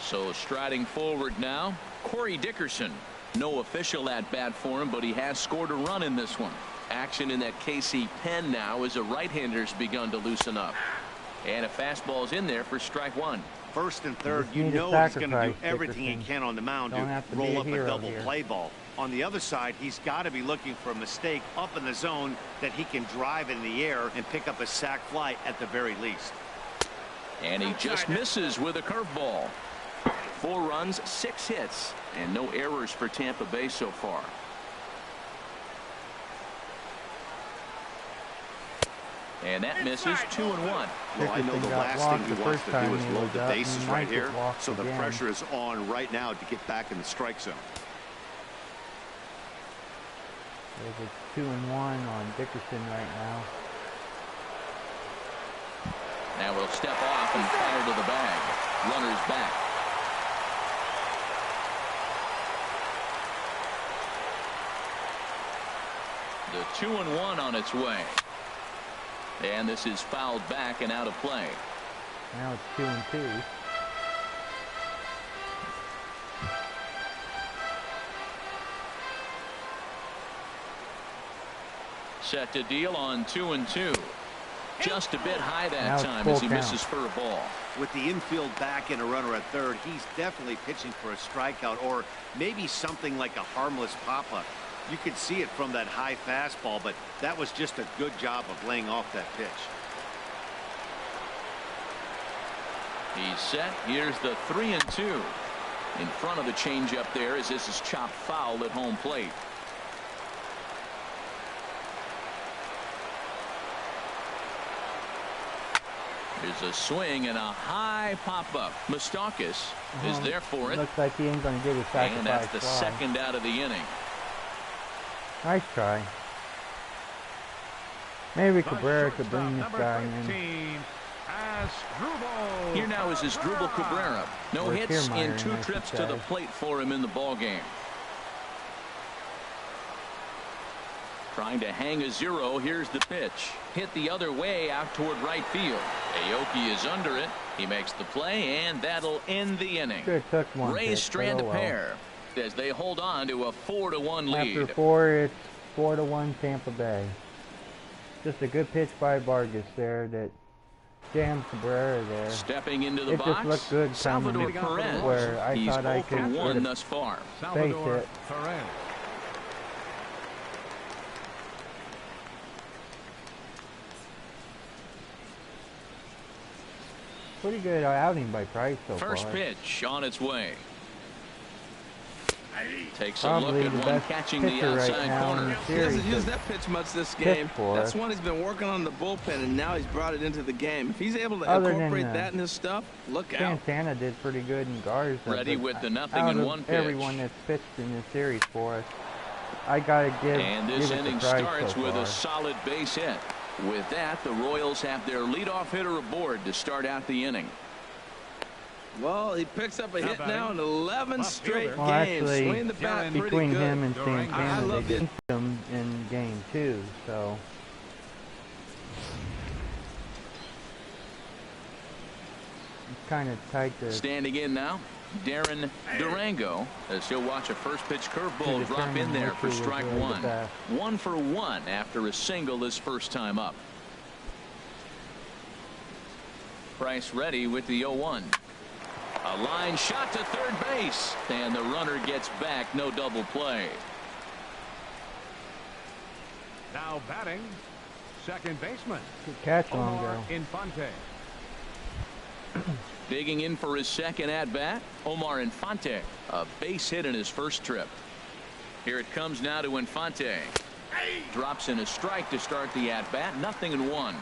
So striding forward now, Corey Dickerson. No official at bat for him, but he has scored a run in this one. Action in that KC pen now as a right-hander's begun to loosen up. And a fastball's in there for strike 1. First and third, you know he's going to do everything he can on the mound to roll up a double play ball. On the other side, he's got to be looking for a mistake up in the zone that he can drive in the air and pick up a sac fly at the very least. And he just misses with a curveball. 4 runs, 6 hits, and no errors for Tampa Bay so far. And that misses 2-1. Well, I know the last thing he wants to do is load the bases right here, so the pressure is on right now to get back in the strike zone. There's a 2-1 on Dickerson right now. Now we'll step off and fire to the bag. Runners back. The 2-1 on its way. And this is fouled back and out of play. Now it's 2-2. Set to deal on 2-2. Just a bit high that time as he misses for a ball. With the infield back and a runner at third, he's definitely pitching for a strikeout or maybe something like a harmless pop-up. You could see it from that high fastball, but that was just a good job of laying off that pitch. He's set. Here's the 3-2. In front of the changeup there as this is chopped foul at home plate. There's a swing and a high pop-up. Moustakas is there for it. Looks like he ain't going to get his sacrifice. And that's the second out of the inning. Nice try. Maybe Cabrera could bring this guy in. Here now is Asdrubal Cabrera. No hits in 2 trips to the plate for him in the ballgame. Trying to hang a 0. Here's the pitch. Hit the other way out toward right field. Aoki is under it. He makes the play, and that'll end the inning. Rays strand a pair as they hold on to a 4-1 lead. After 4, it's 4-1 Tampa Bay. Just a good pitch by Vargas there that Jam Cabrera there. Stepping into the it box, just looked good Salvador Perez. Where I He's thought I 0 for could 1 thus far. Salvador Base hit. Perez. Pretty good outing by Price so far. First pitch on its way. Takes Probably a look at the one best catching the pitcher right outside now in corner. the He series. hasn't used that pitch much this game. That's us. one he's been working on the bullpen, and now he's brought it into the game. If he's able to Other than, incorporate that in his stuff, look out. Santana did pretty good in Garza. Ready with the nothing out and of one pitch. everyone that's pitched in this series for us, I gotta give And this give it inning to Price starts so with far. a solid base hit. With that, the Royals have their leadoff hitter aboard to start out the inning. Well, he picks up a hit now in 11 straight Well, games. actually, Swinging the bat pretty between good. him and I Santana, love they it. beat him in game 2, so it's kind of tight to Standing in now, Darren Durango, as he'll watch a first pitch curveball drop in there for strike one. 1 for 1 after a single his first time up. Price ready with the 0-1. A line shot to third base, and the runner gets back. No double play. Now batting, second baseman. good catch, Omar Longo. Infante. Digging in for his second at-bat, Omar Infante. A base hit in his first trip. Here it comes now to Infante. Drops in a strike to start the at-bat. 0-1.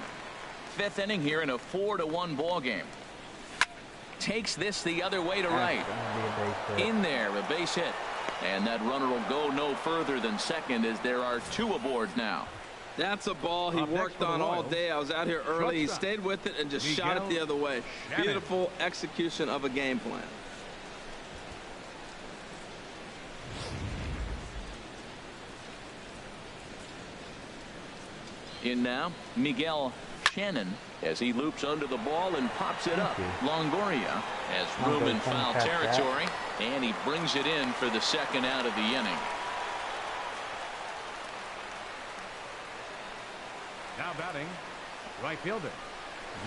Fifth inning here in a 4-1 ball game. Takes this the other way to right. In there, a base hit. And that runner will go no further than second as there are 2 aboard now. That's a ball he worked on all day. I was out here early. He stayed with it and just shot it the other way. Beautiful execution of a game plan. In now, Miguel Shannon as he loops under the ball and pops it up. Longoria has room in foul territory, and he brings it in for the second out of the inning. Now batting, right fielder,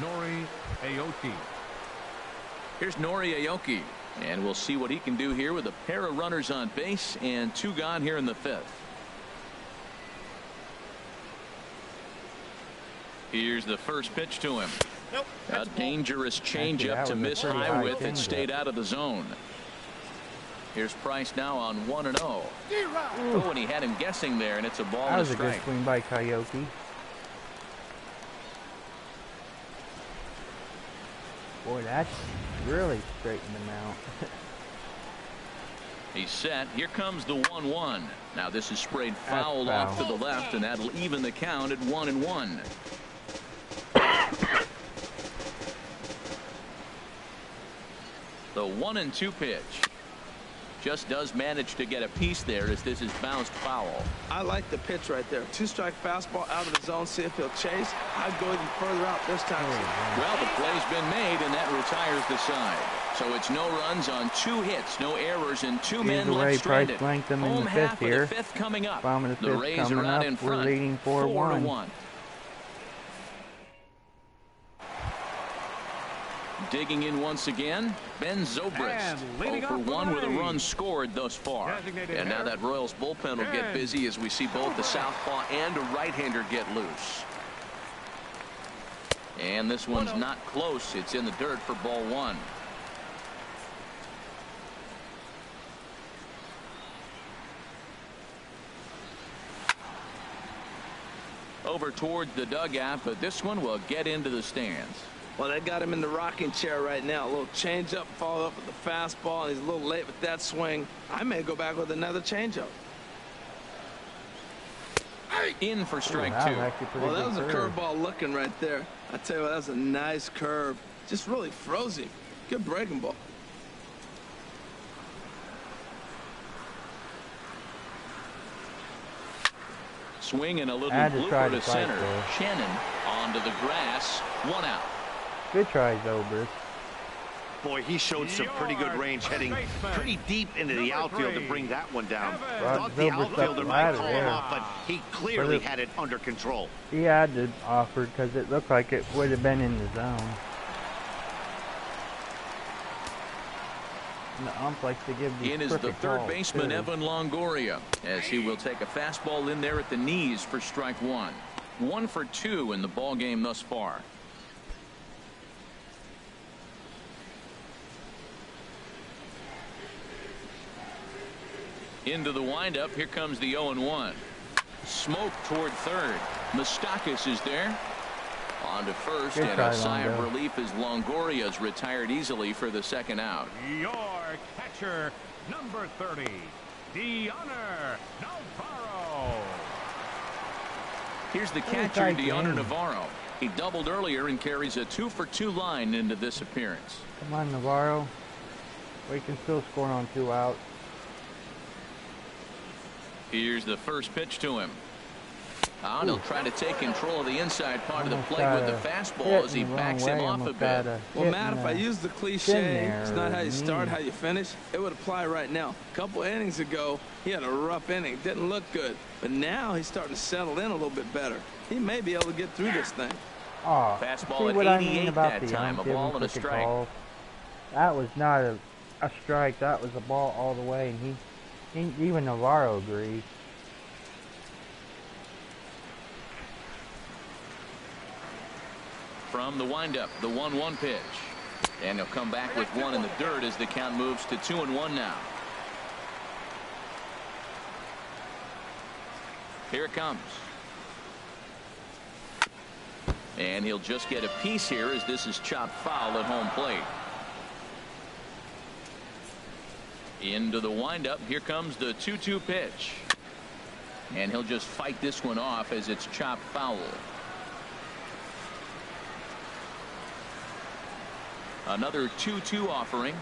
Nori Aoki. Here's Nori Aoki, and we'll see what he can do here with a pair of runners on base and 2 gone here in the 5th. Here's the first pitch to him. A dangerous changeup to miss high with. It stayed out of the zone. Here's Price now on 1-0. Oh, and he had him guessing there, and it's a ball and a strike. That was a good swing by Coyote. Boy, that's really straightened him out. He's set. Here comes the 1-1. Now this is sprayed foul off to the left, and that'll even the count at 1-1. The 1-2 pitch. Just does manage to get a piece there as this is bounced foul. I like the pitch right there. 2-strike fastball out of the zone. See if he'll chase. I'd go even further out this time. Well, the play's been made, and that retires the side. So it's no runs on 2 hits, no errors, and 2 men left stranded. Price them in Home the half 5th here. of the 5th coming up. Bottom of the 5th Rays coming are out up. in front. We're leading 4-1. 4-1. Digging in once again, Ben Zobrist. 0 for 1 with a run scored thus far. And now that Royals bullpen will get busy as we see both the southpaw and a right-hander get loose. And this one's not close. It's in the dirt for ball 1. Over towards the dugout, but this one will get into the stands. Well, they got him in the rocking chair right now. A little changeup, followed up with the fastball, and he's a little late with that swing. I may go back with another changeup. In for strike 2. Well, that was a curveball looking right there. I tell you what, that was a nice curve. Just really froze him. Good breaking ball. Swing and a little blooper to center. Shannon onto the grass. 1 out. Good try, Zobrist. Boy, he showed some pretty good range heading pretty deep into the outfield to bring that one down. Thought the outfielder might call him off, but he clearly had it under control. He had to offer because it looked like it would have been in the zone. And the ump likes to give these in is the third baseman, Evan Longoria, as he will take a fastball in there at the knees for strike one. 1 for 2 in the ball game thus far. Into the windup. Here comes the 0-1. Smoke toward third. Moustakas is there. On to first, and a sigh of relief as Longoria's retired easily for the second out. Your catcher, number 30, Deoner Navarro. Here's the catcher, Deoner Navarro. He doubled earlier and carries a 2 for 2 line into this appearance. Come on, Navarro. We can still score on 2 outs. Here's the first pitch to him. And he'll try to take control of the inside part of the plate with the fastball as he backs him off a bit. Well, Matt, if I use the cliche, it's not how you start, how you finish, it would apply right now. A couple innings ago, he had a rough inning. Didn't look good. But now he's starting to settle in a little bit better. He may be able to get through this thing. Oh, fastball at 88 that time, a ball and a strike. Calls. That was not a strike. That was a ball all the way, and even Navarro agrees. From the windup, the 1-1 pitch. And he'll come back with one in the dirt as the count moves to 2-1 now. Here it comes. And he'll just get a piece here as this is chopped foul at home plate. Into the windup. Here comes the 2-2 pitch. And he'll just fight this one off as it's chopped foul. Another 2-2 offering.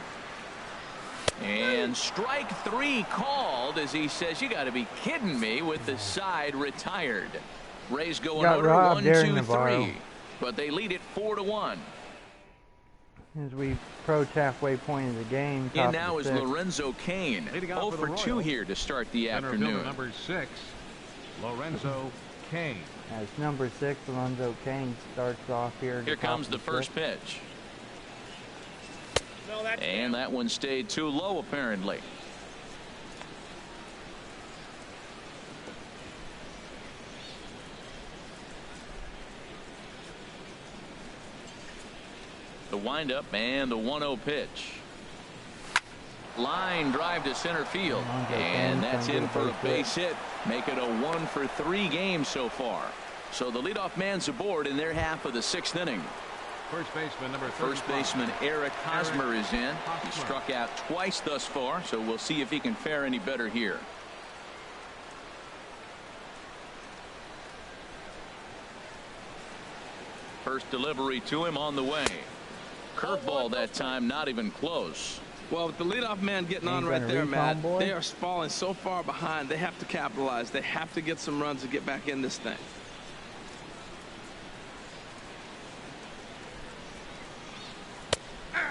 And strike 3 called as he says, you got to be kidding me, with the side retired. Rays go in order 1-2-3. But they lead it 4-1. As we approach halfway point of the game. In now is Lorenzo Cain. 0 for 2 here to start the afternoon. Number 6, Lorenzo Cain. As number 6, Lorenzo Cain starts off here. Here comes the first pitch. And that one stayed too low, apparently. The windup and the 1-0 pitch. Line drive to center field. And that's in for a base hit. Make it a 1 for 3 game so far. So the leadoff man's aboard in their half of the 6th inning. First baseman, number 35. First baseman Eric Hosmer is in. He struck out twice thus far, so we'll see if he can fare any better here. First delivery to him on the way. Curveball that time, not even close. Well, with the leadoff man getting on right there, Matt, they are falling so far behind. They have to capitalize. They have to get some runs to get back in this thing.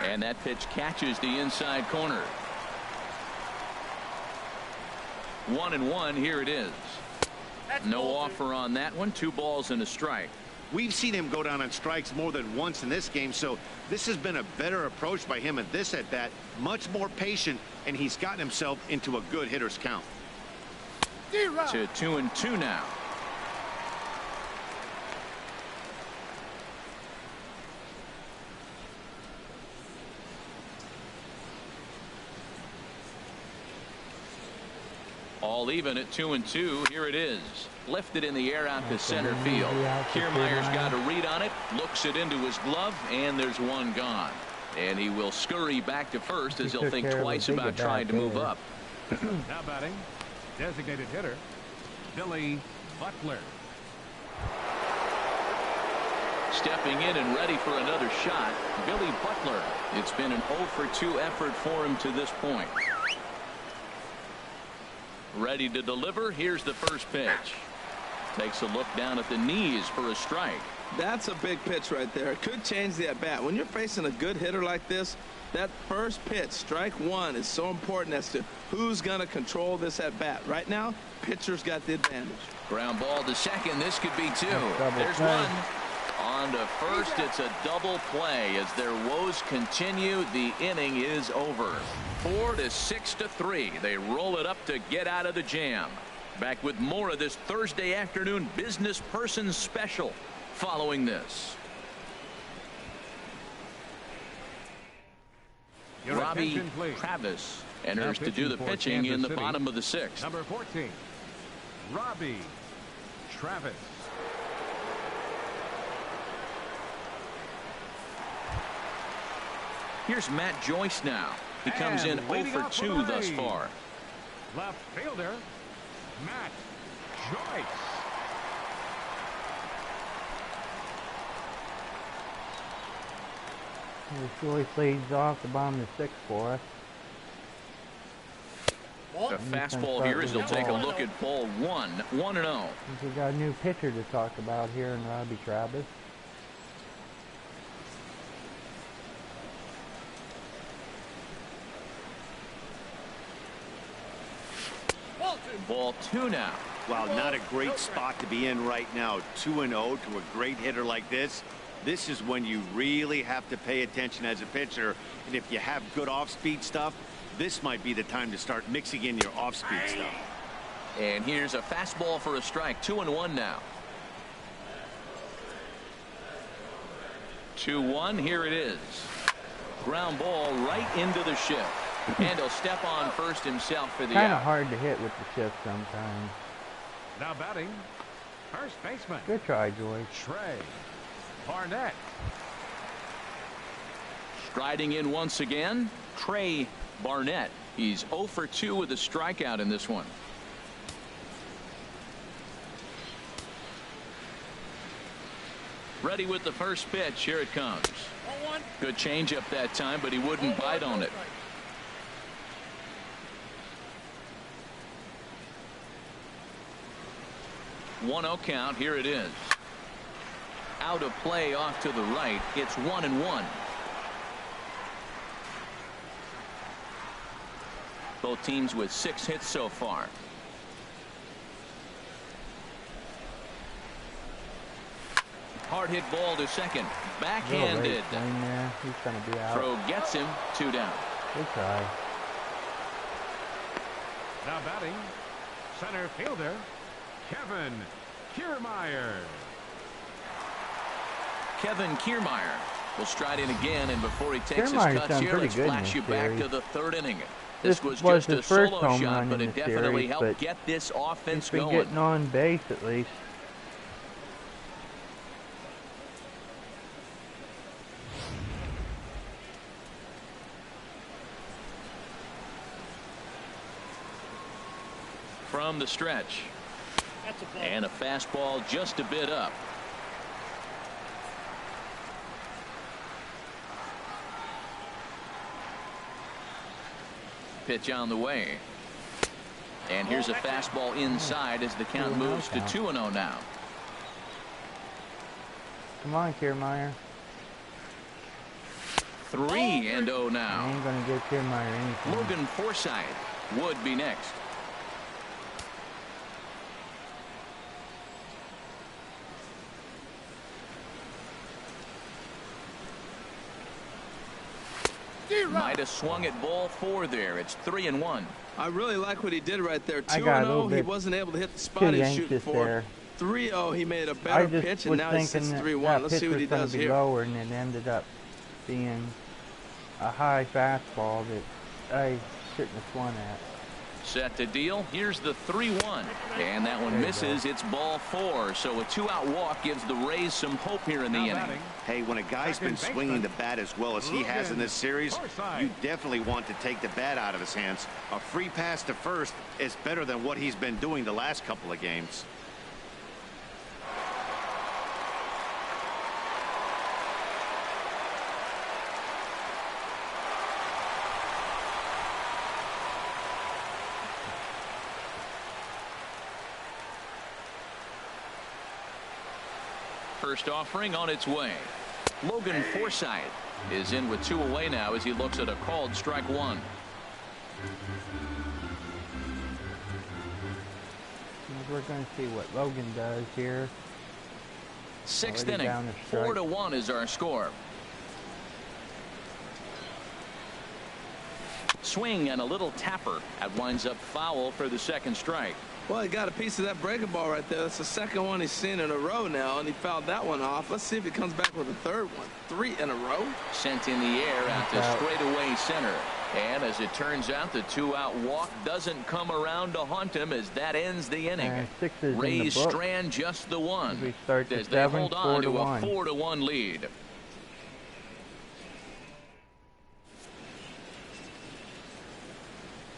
And that pitch catches the inside corner. 1-1. Here it is. No offer on that one. 2 balls and a strike. We've seen him go down on strikes more than once in this game, so this has been a better approach by him at this at bat. Much more patient, and he's gotten himself into a good hitter's count. To 2-2 now. All even at 2-2. Here it is. Lifted in the air out to center field. Kiermaier's got a read on it. Looks it into his glove. And there's one gone. And he will scurry back to first as he'll think twice about trying to move up. Now batting, designated hitter, Billy Butler. Stepping in and ready for another shot, Billy Butler. It's been an 0 for 2 effort for him to this point. Ready to deliver. Here's the first pitch. Takes a look down at the knees for a strike. That's a big pitch right there. It could change the at-bat. When you're facing a good hitter like this, that first pitch, strike one, is so important as to who's going to control this at-bat. Right now, pitcher's got the advantage. Ground ball to second. This could be two. There's one. On to first, it's a double play as their woes continue. The inning is over. 4-6-3. They roll it up to get out of the jam. Back with more of this Thursday afternoon business person special following this. Robbie Travis enters to do the pitching in the bottom of the sixth. Number 14, Robbie Travis. Here's Matt Joyce now. He comes in 0 for 2 thus far. Left fielder, Matt Joyce. Joyce leads off the bottom of the sixth for us. The fastball here as he'll take a look at ball 1. 1-0. We got a new pitcher to talk about here in Robbie Travis. Ball 2 now. Well, not a great spot to be in right now. 2-0 to a great hitter like this. This is when you really have to pay attention as a pitcher. And if you have good off-speed stuff, this might be the time to start mixing in your off-speed stuff. And here's a fastball for a strike. 2-1 now. 2-1. Here it is. Ground ball right into the shift. And he'll step on first himself for the out. Kind of hard to hit with the shift sometimes. Now batting, first baseman. Good try, Joyce. Trey Barnett. Striding in once again, Trey Barnett. He's 0 for 2 with a strikeout in this one. Ready with the first pitch. Here it comes. Good changeup that time, but he wouldn't bite on it. 1-0 count. Here it is. Out of play off to the right. It's 1-1. Both teams with 6 hits so far. Hard hit ball to second. Backhanded. He's going to be out. Throw gets him. 2 down. Good try. Now batting, center fielder, Kevin Kiermaier. Kevin Kiermaier will stride in again, and before he takes his cuts here, let's flash you back to the 3rd inning. This was just a solo shot, but it definitely helped get this offense going. Getting on base at least. From the stretch. And a fastball just a bit up. Pitch on the way. And here's a fastball inside as the count moves to 2-0 now. Come on, Kiermaier. 3-0 now. I ain't going to give Kiermaier anything. Logan Forsythe would be next. Might have swung at ball 4 there. It's 3-1. I really like what he did right there. 2-0, he wasn't able to hit the spot he's shooting for. 3-0, he made a better pitch, and now he sits 3-1. Let's see what he does here. Lower, and it ended up being a high fastball that I shouldn't have swung at. Set to deal. Here's the 3-1, and that one misses. It's ball 4, so a 2-out walk gives the Rays some hope here in the inning. Hey, when a guy's been swinging the bat as well as he has in this series, you definitely want to take the bat out of his hands. A free pass to first is better than what he's been doing the last couple of games. First offering on its way. Logan Forsythe is in with 2 away now as he looks at a called strike 1. We're going to see what Logan does here. 6th inning, 4-1 is our score. Swing and a little tapper. That winds up foul for the 2nd strike. Well, he got a piece of that breaking ball right there. That's the 2nd one he's seen in a row now, and he fouled that one off. Let's see if he comes back with a 3rd one. 3 in a row. Sent in the air out to straightaway center. And as it turns out, the 2-out walk doesn't come around to haunt him as that ends the inning. Rays strand just the 1 as they hold on to a 4-1 lead.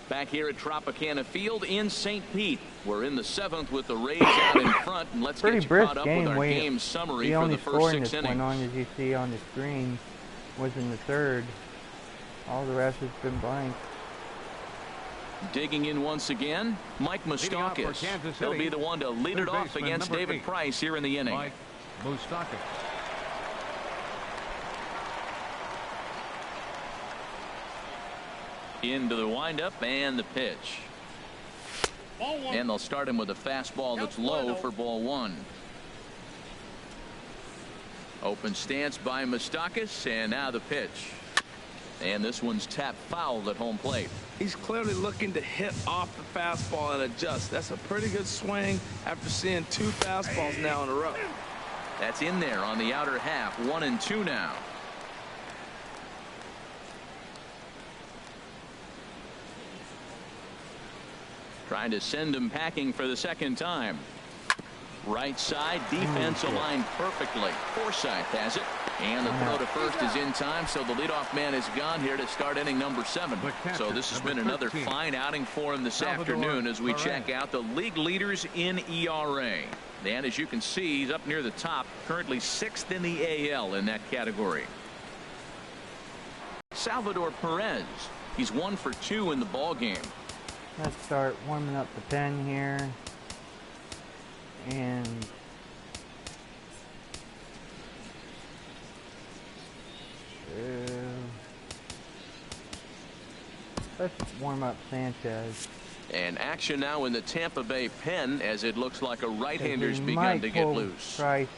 Back here at Tropicana Field in St. Pete. We're in the 7th with the Rays out in front, and let's get you caught up with our game summary for the first 6 innings. On, as you see on the screen, was in the 3rd. All the rest has been blank. Digging in once again, Mike Moustakas. He'll be the one to lead it off against David Price here in the inning. Mike Moustakas. Into the windup and the pitch. And they'll start him with a fastball that's low for ball 1. Open stance by Moustakas, and now the pitch. And this one's tapped foul at home plate. He's clearly looking to hit off the fastball and adjust. That's a pretty good swing after seeing 2 fastballs now in a row. That's in there on the outer half. 1-2 now. Trying to send him packing for the 2nd time. Right side, defense aligned perfectly. Forsythe has it. And the throw to first is in time, so the leadoff man is gone here to start inning number 7. So this has been another fine outing for him this afternoon as we check out the league leaders in ERA. And as you can see, he's up near the top, currently 6th in the AL in that category. Salvador Perez, he's 1 for 2 in the ball game. Let's start warming up the pen here. And let's warm up Sanchez. And action now in the Tampa Bay pen as it looks like a right-hander's begun to get loose. Price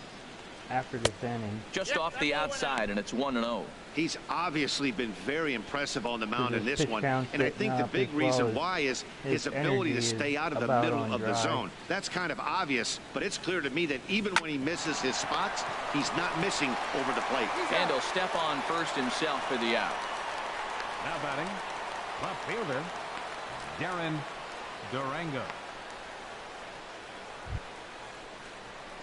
after this inning. Just off the outside, and it's 1-0. He's obviously been very impressive on the mound in this one, and I think the big reason why is his ability to stay out of the middle of the zone. That's kind of obvious, but it's clear to me that even when he misses his spots, he's not missing over the plate. And he'll step on first himself for the out. Now batting, left fielder, Darren Durango.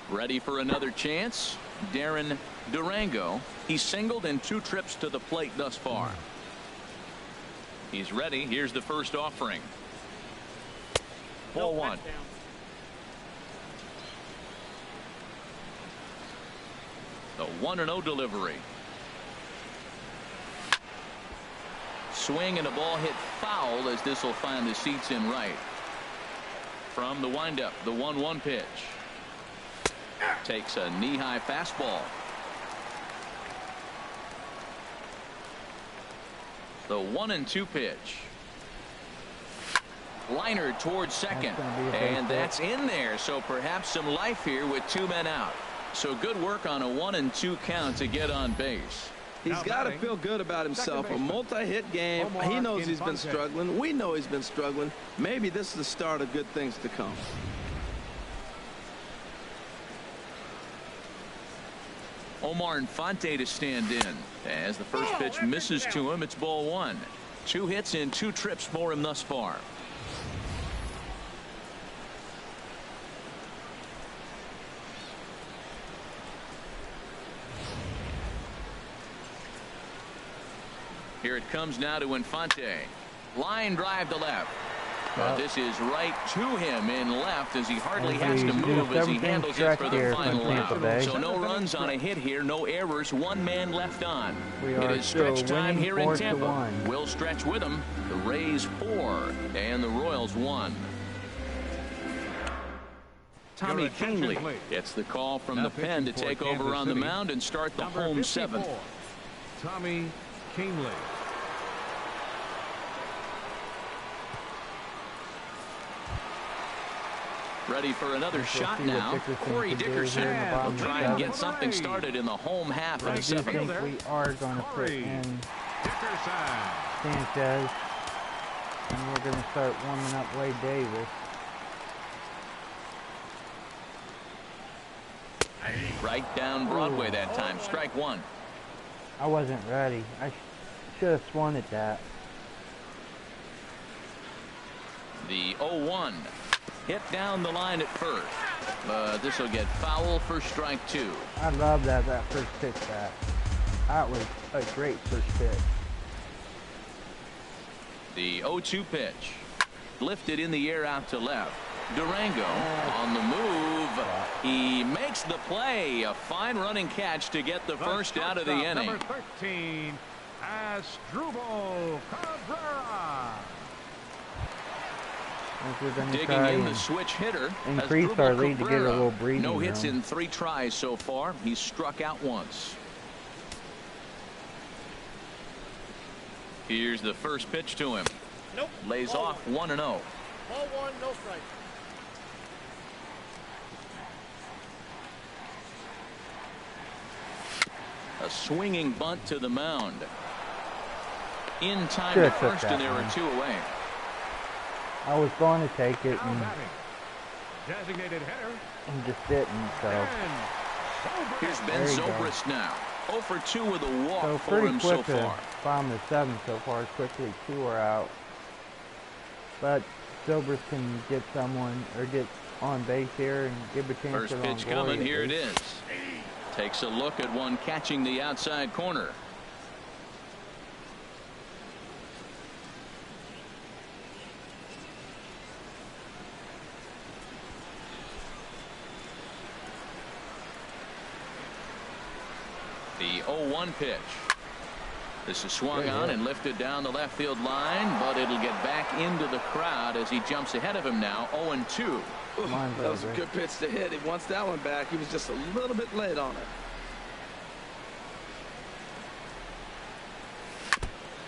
Ready for another chance? Darren Durango. He's singled in 2 trips to the plate thus far. He's ready. Here's the first offering. Ball 1. The 1-0 delivery. Swing and a ball hit foul as this will find the seats in right. From the windup, the 1-1 pitch. Takes a knee-high fastball. The 1-2 pitch. Liner towards second. And that's in there. So perhaps some life here with 2 men out. So good work on a 1-2 count to get on base. He's got to feel good about himself. A multi-hit game. He knows he's been struggling. We know he's been struggling. Maybe this is the start of good things to come. Omar Infante to stand in as the first pitch misses to him. It's ball 1. 2 hits in 2 trips for him thus far. Here it comes now to Infante. Line drive to left. But this is right to him in left as he hardly has to move as he handles it for the final out. So no runs on a hit here, no errors, 1 man left on. It is stretch time here in Tampa. We'll stretch with them. The Rays 4 and the Royals 1. Tommy Kingley gets the call from the pen to take over on the mound and start the home seventh. Tommy Kingley. Ready for another shot now. Corey Dickerson will try and get something started in the home half of the seventh. I think we are going to put in Sanchez, and we're going to start warming up Wade Davis. Right down Broadway that time. Strike one. I wasn't ready. I should have swung at that. The 0-1. Hit down the line at first. But this will get foul for strike two. I love that first pitch back. That was a great first pitch. The 0-2 pitch. Lifted in the air out to left. Durango on the move. He makes the play. A fine running catch to get the first out of the inning. Number 13, Asdrubal Cabrera. Digging in the switch hitter. Increase our lead to get a little breathing room. No hits in 3 tries so far. He's struck out once. Here's the first pitch to him. Nope. Lays off 1-0. Ball 1, no strike. A swinging bunt to the mound. In time to first, and there are 2 away. I was going to take it and Designated hitter. just didn't. So here's Ben Zobrist now. 0 for 2 with a walk so for pretty him quick so far. Bottom of the 7th so far. Quickly 2 are out. But Zobrist can get someone or get on base here and give a chance. First pitch coming. Here it is. Takes a look at one catching the outside corner. The 0-1 pitch. This is swung on and lifted down the left field line, but it'll get back into the crowd as he jumps ahead of him now. 0-2. That was a good pitch to hit. He wants that one back. He was just a little bit late on it.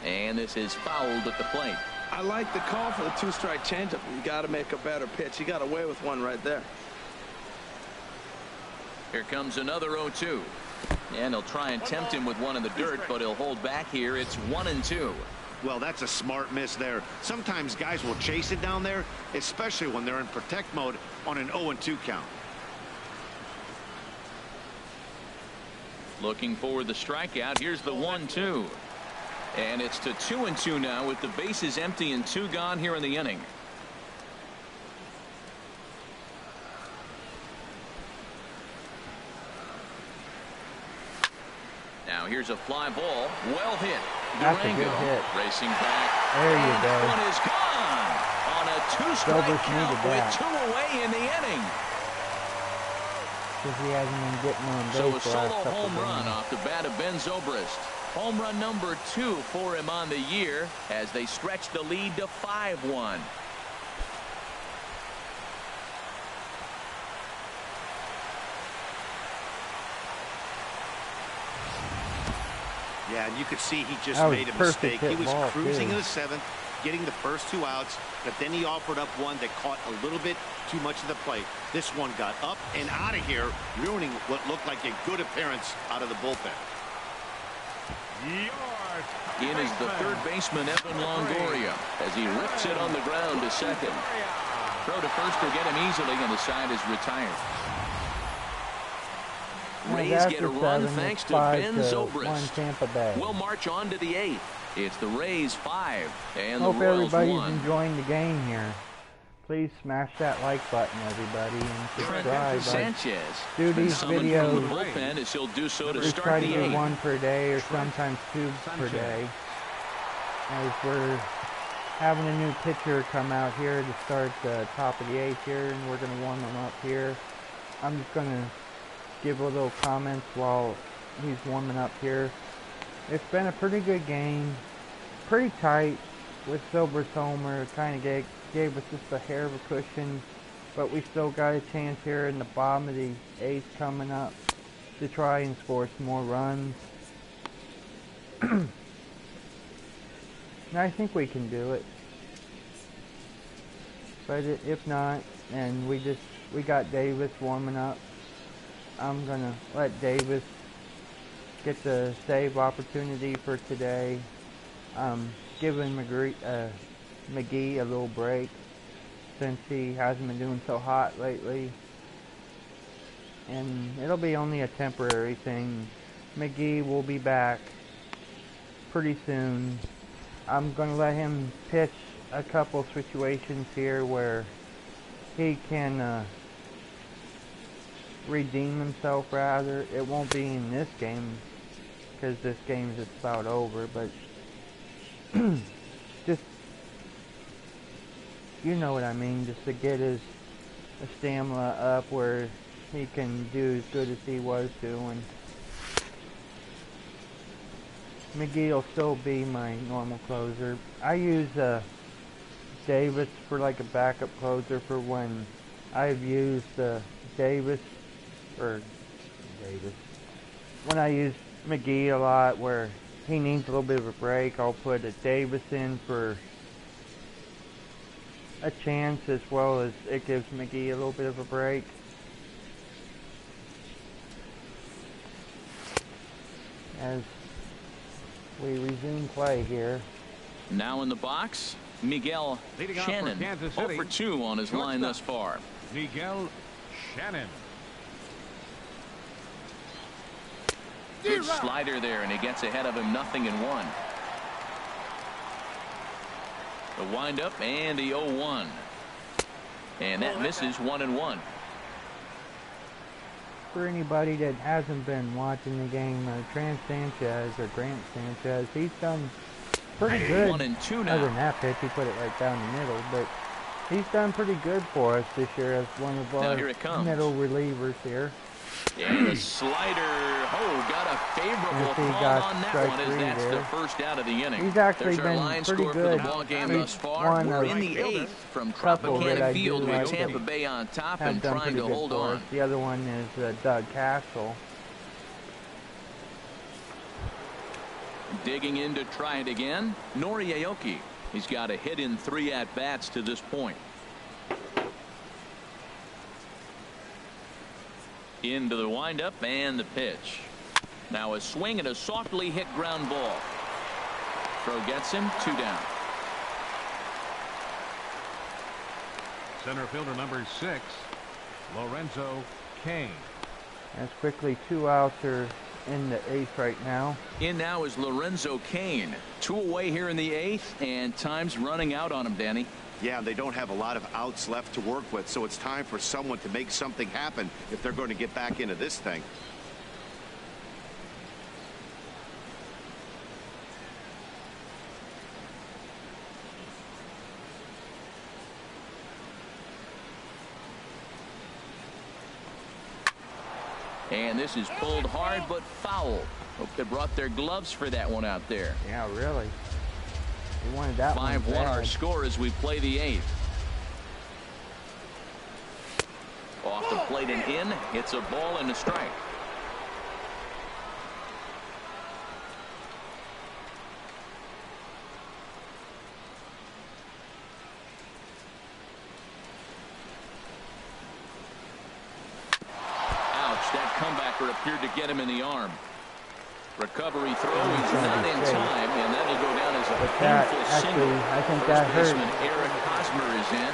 And this is fouled at the plate. I like the call for the 2-strike changeup. You got to make a better pitch. He got away with one right there. Here comes another 0-2. And he'll try and tempt him with one in the dirt, but he'll hold back here. It's 1-2. Well, that's a smart miss there. Sometimes guys will chase it down there, especially when they're in protect mode on an 0-2 count. Looking for the strikeout. Here's the 1-2. And it's to 2-2 now with the bases empty and 2 gone here in the inning. Now here's a fly ball. Well hit. Durango racing back. There you go. That one is gone on a 2-strike count with 2 away in the inning. Because he hasn't been getting on base. So a solo home run off the bat of Ben Zobrist. Home run number 2 for him on the year as they stretch the lead to 5-1. Yeah, and you could see he just made a mistake. He was cruising in the 7th, getting the first 2 outs, but then he offered up one that caught a little bit too much of the plate. This one got up and out of here, ruining what looked like a good appearance out of the bullpen. In is the third baseman, Evan Longoria, as he rips it on the ground to second. Throw to first will get him easily, and the side is retired. Rays get a run thanks to Ben Zobrist. Tampa Bay. We'll march on to the 8th. It's the Rays 5 and Hope the Royals 1. everybody's enjoying the game here. Please smash that like button, everybody, and subscribe. Sanchez Do these videos. From the bullpen as he'll do so to Just start try to the do 8th. 1 per day or sometimes 2 per day. As we're having a new pitcher come out here to start the top of the 8th here, and we're going to warm them up here. I'm just going to give a little comments while he's warming up here. It's been a pretty good game, pretty tight with Zobrist homer. Kind of gave us just a hair of a cushion but we still got a chance here in the bottom of the 8th coming up to try and score some more runs. And I think we can do it. But if not, and we got Davis warming up, I'm gonna let Davis get the save opportunity for today. Giving McGee a little break since he hasn't been doing so hot lately. And it'll be only a temporary thing. McGee will be back pretty soon. I'm going to let him pitch a couple situations here where he can redeem himself, rather. It won't be in this game because this game is just about over, but just, you know what I mean, just to get his stamina up where he can do as good as he was doing. McGee will still be my normal closer. I use Davis for like a backup closer for when I've used Davis. When I use McGee a lot where he needs a little bit of a break, I'll put a Davis in for a chance, as well as it gives McGee a little bit of a break. As we resume play here. Now in the box, Miguel Shannon, 0 for 2 on his line thus far. Miguel Shannon. Good slider there, and he gets ahead of him, 0-1. The windup and the 0-1. And that misses 1-1. For anybody that hasn't been watching the game, Grant Sanchez, he's done pretty good. 1-2 now. Other than that pitch, he put it right down the middle, but he's done pretty good for us this year as one of our middle relievers here. And the slider, got a favorable call on that one, as that's the first out of the inning. He's actually There's our been line pretty score good. for the ball game thus far. We're in the 8th from Tropicana Field with Tampa Bay on top and trying to hold on. The other one is Doug Castle. Digging in to try it again, Nori Aoki. He's got a hit in 3 at-bats to this point. Into the windup and the pitch. Now a swing and a softly hit ground ball. Throw gets him, 2 down. Center fielder number 6, Lorenzo Cain. That's quickly 2 outs are in the 8th right now. In now is Lorenzo Cain. 2 away here in the 8th, and time's running out on him, Danny. Yeah, they don't have a lot of outs left to work with, so it's time for someone to make something happen if they're going to get back into this thing. And this is pulled hard but foul. Hope they brought their gloves for that one out there. Yeah, really. They wanted that 5-1 our score as we play the 8th. Off the plate and in. It's a ball and a strike. Ouch, that comebacker appeared to get him in the arm. Recovery throw, he's not in time, and that'll go down as a painful single. I think that hurt. Eric Hosmer is in.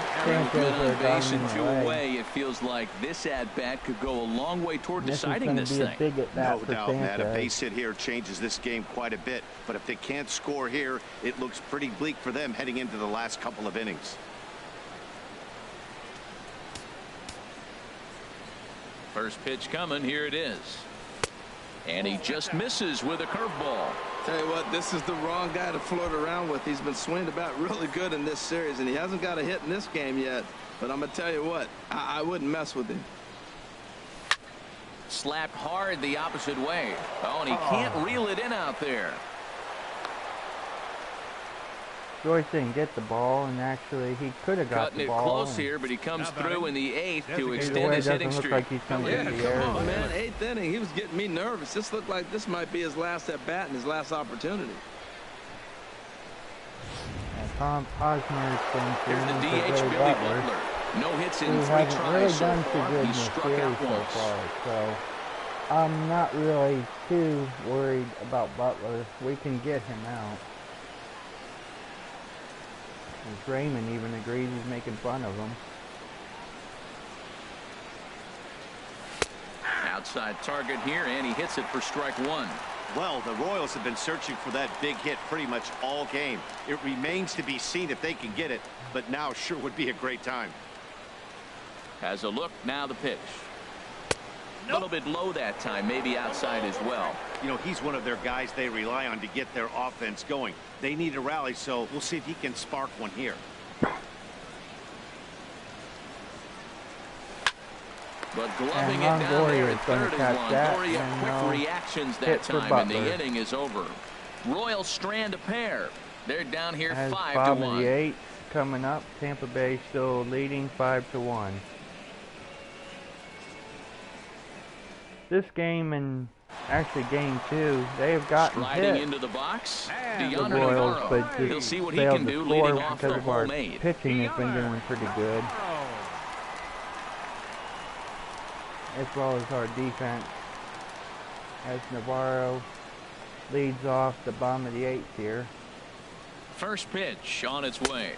Good on base and 2 away. It feels like this at-bat could go a long way toward deciding this thing. No doubt, Matt. A base hit here changes this game quite a bit. But if they can't score here, it looks pretty bleak for them heading into the last couple of innings. First pitch coming. Here it is. And he just misses with a curveball. Tell you what, this is the wrong guy to float around with. He's been swinging about really good in this series, and he hasn't got a hit in this game yet. But I'm going to tell you what, I wouldn't mess with him. Slapped hard the opposite way. Oh, and he can't reel it in out there. Joyce didn't get the ball, and actually he could have got Cutting the it ball. close here, but he comes through in the 8th to extend It his hitting doesn't look streak. like he's coming in the air. Come on, man. 8th inning. He was getting me nervous. This looked like this might be his last at bat and his last opportunity. Tom Osmer's been Here's the DH, Billy Butler. No hits in 3 hasn't tries really so done too far. good He in the struck series out so once. far, so I'm not really too worried about Butler. We can get him out. As Raymond even agrees he's making fun of him. Outside target here, and he hits it for strike 1. Well, the Royals have been searching for that big hit pretty much all game. It remains to be seen if they can get it, but now sure would be a great time. Has a look, now the pitch. A little bit low that time, maybe outside as well. You know, he's one of their guys they rely on to get their offense going. They need a rally, so we'll see if he can spark one here. But gloving it down there at third is Longoria. Quick no reactions that time, and the inning is over. Royals strand a pair. They're down here 5-1. Bottom of the 8th coming up. Tampa Bay still leading 5-1. This game and actually game 2, they have gotten Striding hit. into the box. The Royals, but he'll see what he can do leading off the because our homemade. pitching has been doing pretty good, as well as our defense, as Navarro leads off the bottom of the 8th here. First pitch on its way.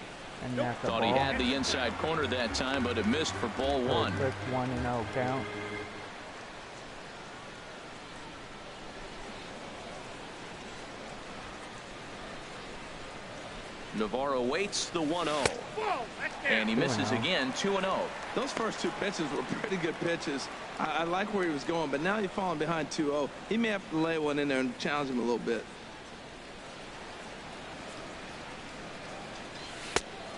And that's a Thought ball. he had the inside corner that time, but it missed for ball 1. Quick 1-0 count. Navarro waits the 1-0. And he misses again, 2-0. Those first 2 pitches were pretty good pitches. I like where he was going, but now he's falling behind 2-0. He may have to lay one in there and challenge him a little bit.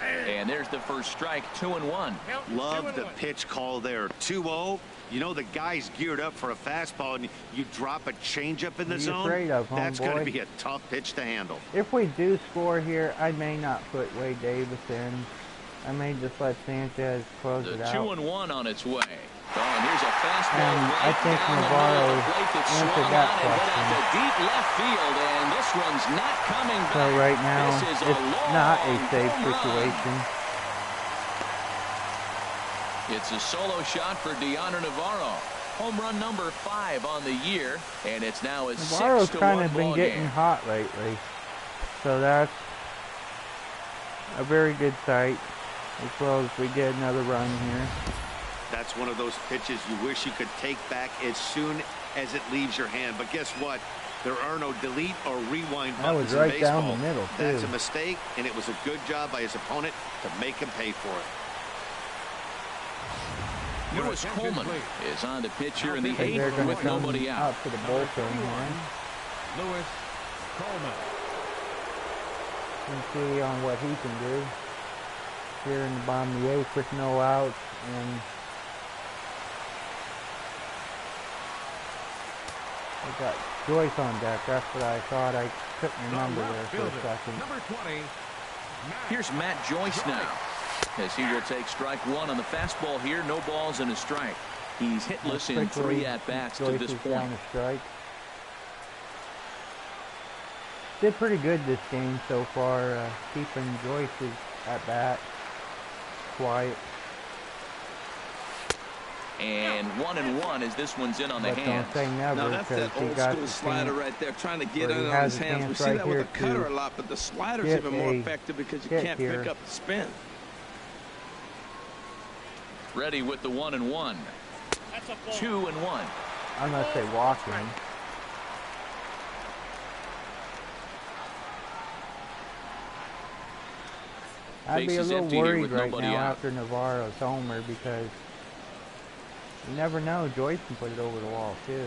And there's the first strike, 2-1. Love the pitch call there. 2-0. You know the guy's geared up for a fastball, and you drop a changeup in the zone. That's going to be a tough pitch to handle. If we do score here, I may not put Wade Davis in. I may just let Sanchez close it out. The 2-1 on its way. Oh, and here's a fastball I right think down Navarro the middle of the plate that's answered swung that on and hit question. out to deep left field, and this one's not coming back. So right now, This is it's not a safe home run. situation. It's a solo shot for Deanna Navarro. Home run number 5 on the year, and it's now a 6-1 Navarro's kind of been ball getting game. hot lately, so that's a very good sight, as well as we get another run here. That's one of those pitches you wish you could take back as soon as it leaves your hand. But guess what? There are no delete or rewind That was buttons right in baseball. down the middle, That's too. a mistake, and it was a good job by his opponent to make him pay for it. Lewis Coleman is on the pitch here in the They're 8th going with to come nobody out. up to the bullpen here. Lewis Coleman. And see on what he can do here in the bottom of the 8th with no outs. And we got Joyce on deck. That's what I thought. I couldn't remember there for a second. Number 20. Here's Matt Joyce now, as he will take strike 1 on the fastball here. No balls and a strike. He's hitless in 3 at-bats to this point. Down a strike. Did pretty good this game so far, keeping Joyce's at-bat quiet. And 1-1 as this one's in on the But hands. don't say never, Now that's that because he old got school the slider chance. right there, trying to get where in he on has his a hands. We chance see right that with here the cutter to a lot, but the slider's get even more a effective because you hit can't here. pick up the spin. Ready with the 1-1. 2-1. Unless they walk him. I'd be a Bases little empty here worried with right nobody now out. after Navarro's homer, because you never know. Joyce can put it over the wall too.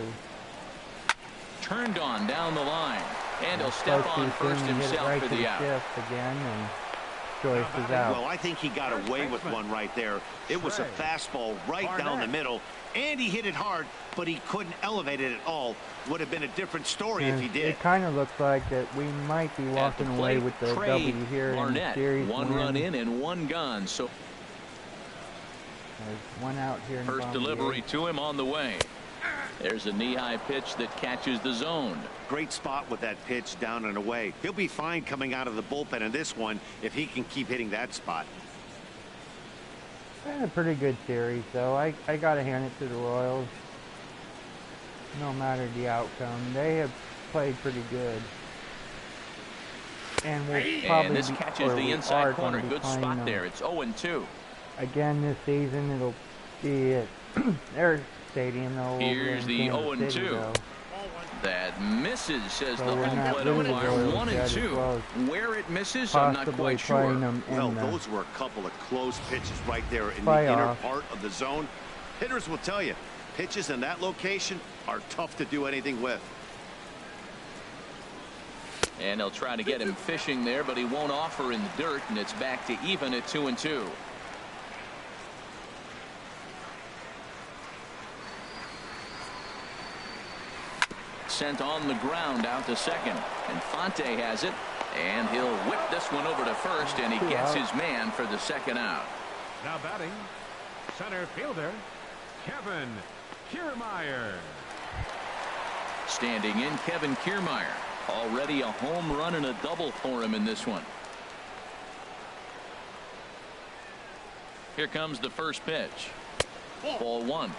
Turned on down the line. And he'll step Spoke on too soon first and hit it himself right for to the out. shift again, and choices out. Well, I think he got away with one right there. It was a fastball right down the middle, and he hit it hard, but he couldn't elevate it at all. Would have been a different story if he did. It kind of looks like that we might be walking away with the W here in the series. One run in and one gone. So there's one out here. First delivery to him on the way. There's a knee-high pitch that catches the zone. Great spot with that pitch down and away. He'll be fine coming out of the bullpen in this one if he can keep hitting that spot. A pretty good series, though. I got to hand it to the Royals. No matter the outcome, they have played pretty good. And we'll probably and this catches the inside corner. Good spot there. It's 0-2. Again this season, it'll be at their stadium, though. Here's the 0-2. That misses, says the home plate umpire. 1-2. Where it misses, I'm not quite sure. Well, those were a couple of close pitches right there in the inner part of the zone. Hitters will tell you, pitches in that location are tough to do anything with. And they'll try to get him fishing there, but he won't offer in the dirt, and it's back to even at 2-2. Sent on the ground out to second, and Fonte has it, and he'll whip this one over to first, and he gets his man for the second out. Now batting, center fielder Kevin Kiermaier. Standing in, Kevin Kiermaier. Already a home run and a double for him in this one. Here comes the first pitch. Ball one.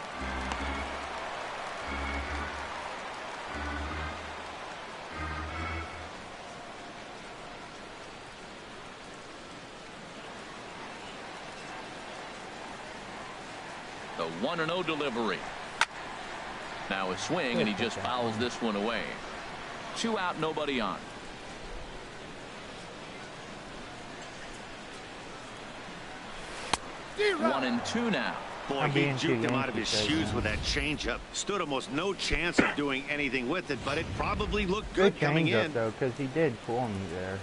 The 1-0 delivery. Now a swing, and he just fouls this one away. 2 out, nobody on. One and two now. Boy, he juked him out of his shoes with that changeup. Stood almost no chance of doing anything with it, but it probably looked good coming in. Though, because he did fool me there.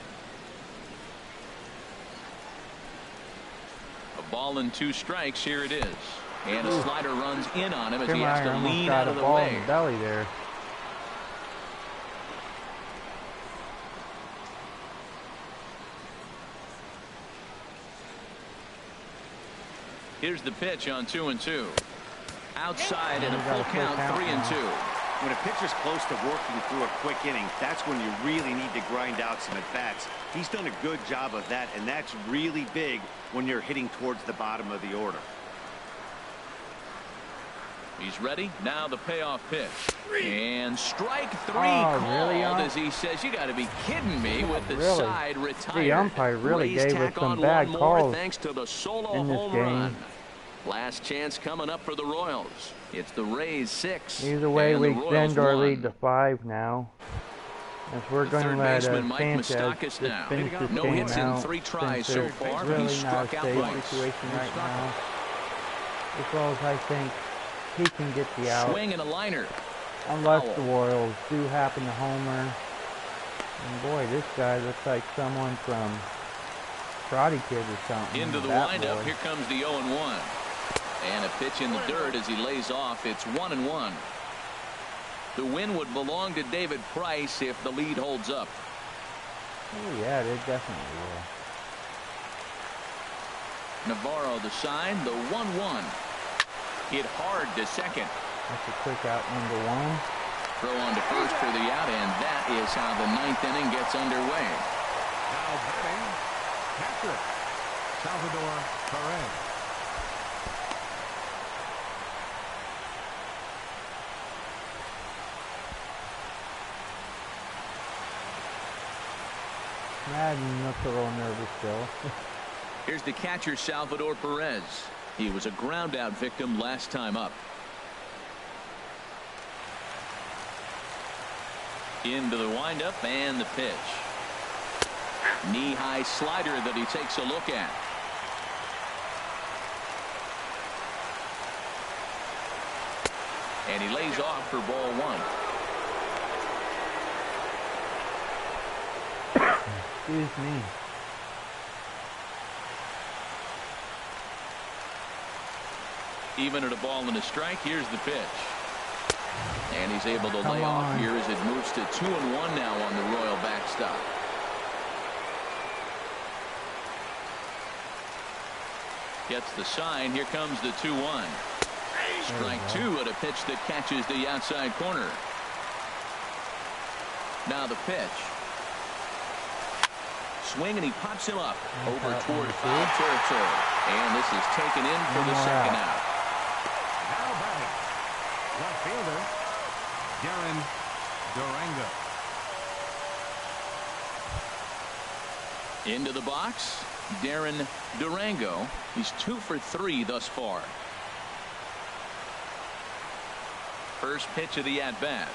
A ball and 2 strikes. Here it is. And a slider runs in on him as he has to lean out of the way. In the belly there. Here's the pitch on 2-2. Outside and a full count, 3-2. When a pitcher's close to working through a quick inning, that's when you really need to grind out some at-bats. He's done a good job of that, and that's really big when you're hitting towards the bottom of the order. He's ready. Now the payoff pitch. And strike 3 called, really, as he says, you got to be kidding me, with the side retired. The umpire really gave us some bad calls thanks to the solo in this home game. run. Last chance coming up for the Royals. It's the Rays 6. Either way, we extend our lead to 5 now. As we're going to let Sanchez just finish this no game hits out. in 3 tries so far. Really He not struck a out safe twice. situation right now. As well as I think he can get the out. Swing and a liner. Unless the Royals do happen to homer. And boy, this guy looks like someone from Karate Kid or something. Into the windup. Here comes the 0-1. And a pitch in the dirt as he lays off. It's 1-1. The win would belong to David Price if the lead holds up. Oh, yeah, they definitely will. Navarro the sign. The 1-1. Hit hard to second. That's a quick out, number 1. Throw on to first for the out, and that is how the 9th inning gets underway. Now batting, catcher, Salvador Perez. Madden looks a little nervous still. Here's the catcher, Salvador Perez. He was a ground out victim last time up. Into the windup and the pitch. Knee-high slider that he takes a look at. And he lays off for ball 1. Excuse me. Even at a ball and a strike, here's the pitch. And he's able to lay off here as it moves to 2-1 now on the Royal backstop. Gets the sign. Here comes the 2-1. Strike two at a pitch that catches the outside corner. Now the pitch. Swing, and he pops him up over toward foul territory. And this is taken in for the second out. Now batting, left fielder, Darren Durango. Into the box, Darren Durango. He's 2 for 3 thus far. First pitch of the at-bat.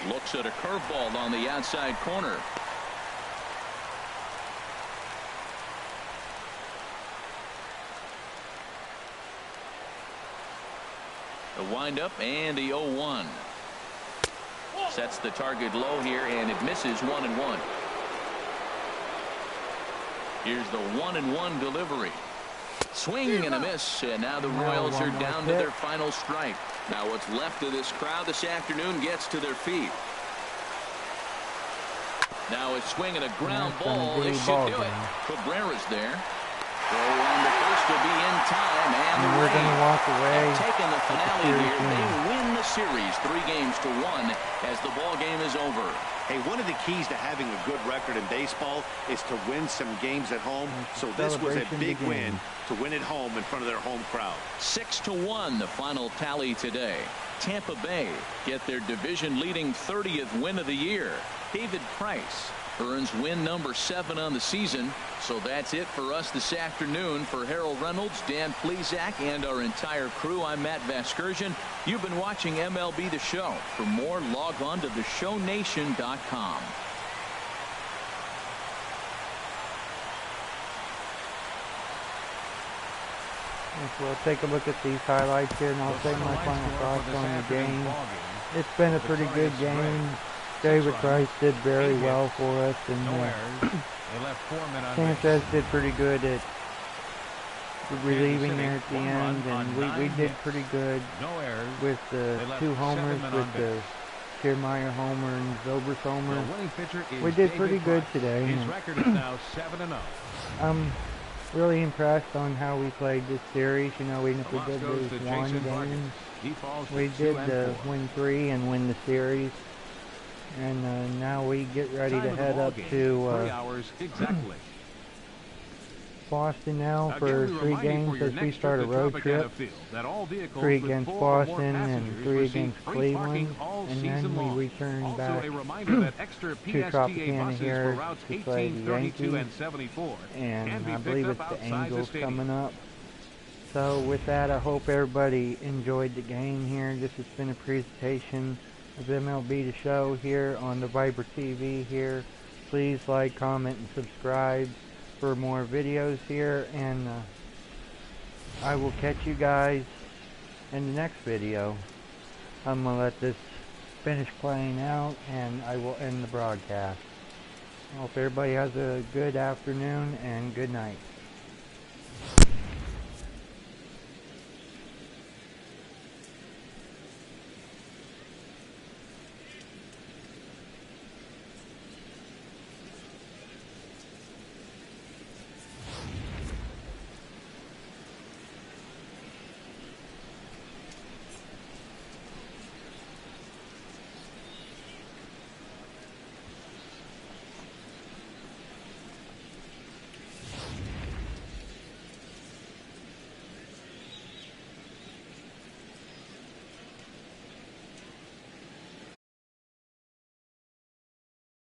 Looks at a curveball on the outside corner. The windup and the 0-1. Sets the target low here, and it misses 1-1. Here's the 1-1 delivery. Swing and a miss, and now the Royals are down to their final strike. Now what's left of this crowd this afternoon gets to their feet. Now a swing and a ground ball. This should do it. Cabrera's there. Throw on the first will be in time, and we're going to walk away. Taking the finale here, they win the series 3-1 as the ball game is over. Hey, one of the keys to having a good record in baseball is to win some games at home. So this was a big win to win at home in front of their home crowd. 6-1 the final tally today. Tampa Bay get their division-leading 30th win of the year. David Price earns win number 7 on the season. So that's it for us this afternoon. For Harold Reynolds, Dan Plesac, and our entire crew, I'm Matt Vasgersian. You've been watching MLB The Show. For more, log on to theshownation.com. We'll take a look at these highlights here, and I'll say my final thoughts on the game. It's been a pretty good game. David Price did very well for us, and Sanchez did pretty good at relieving there at the end, and we did pretty good with the 2 homers, with the Kiermaier homer and Zobrist homer. We did pretty good today. His record is now 7-0. I'm really impressed on how we played this series. You know, even if we did lose 1 game, we did win 3 and win the series. And now we get ready to head up to Boston now for 3 games as we start a road trip. 3 against Boston and 3 against Cleveland, and then we return back to Tropicana here to play the Yankees, and I believe it's the Angels coming up. So with that, I hope everybody enjoyed the game here. This has been a presentation of MLB The Show here on the Viber TV here. Please like, comment, and subscribe for more videos here, and I will catch you guys in the next video. I'm going to let this finish playing out, and I will end the broadcast. I hope everybody has a good afternoon and good night.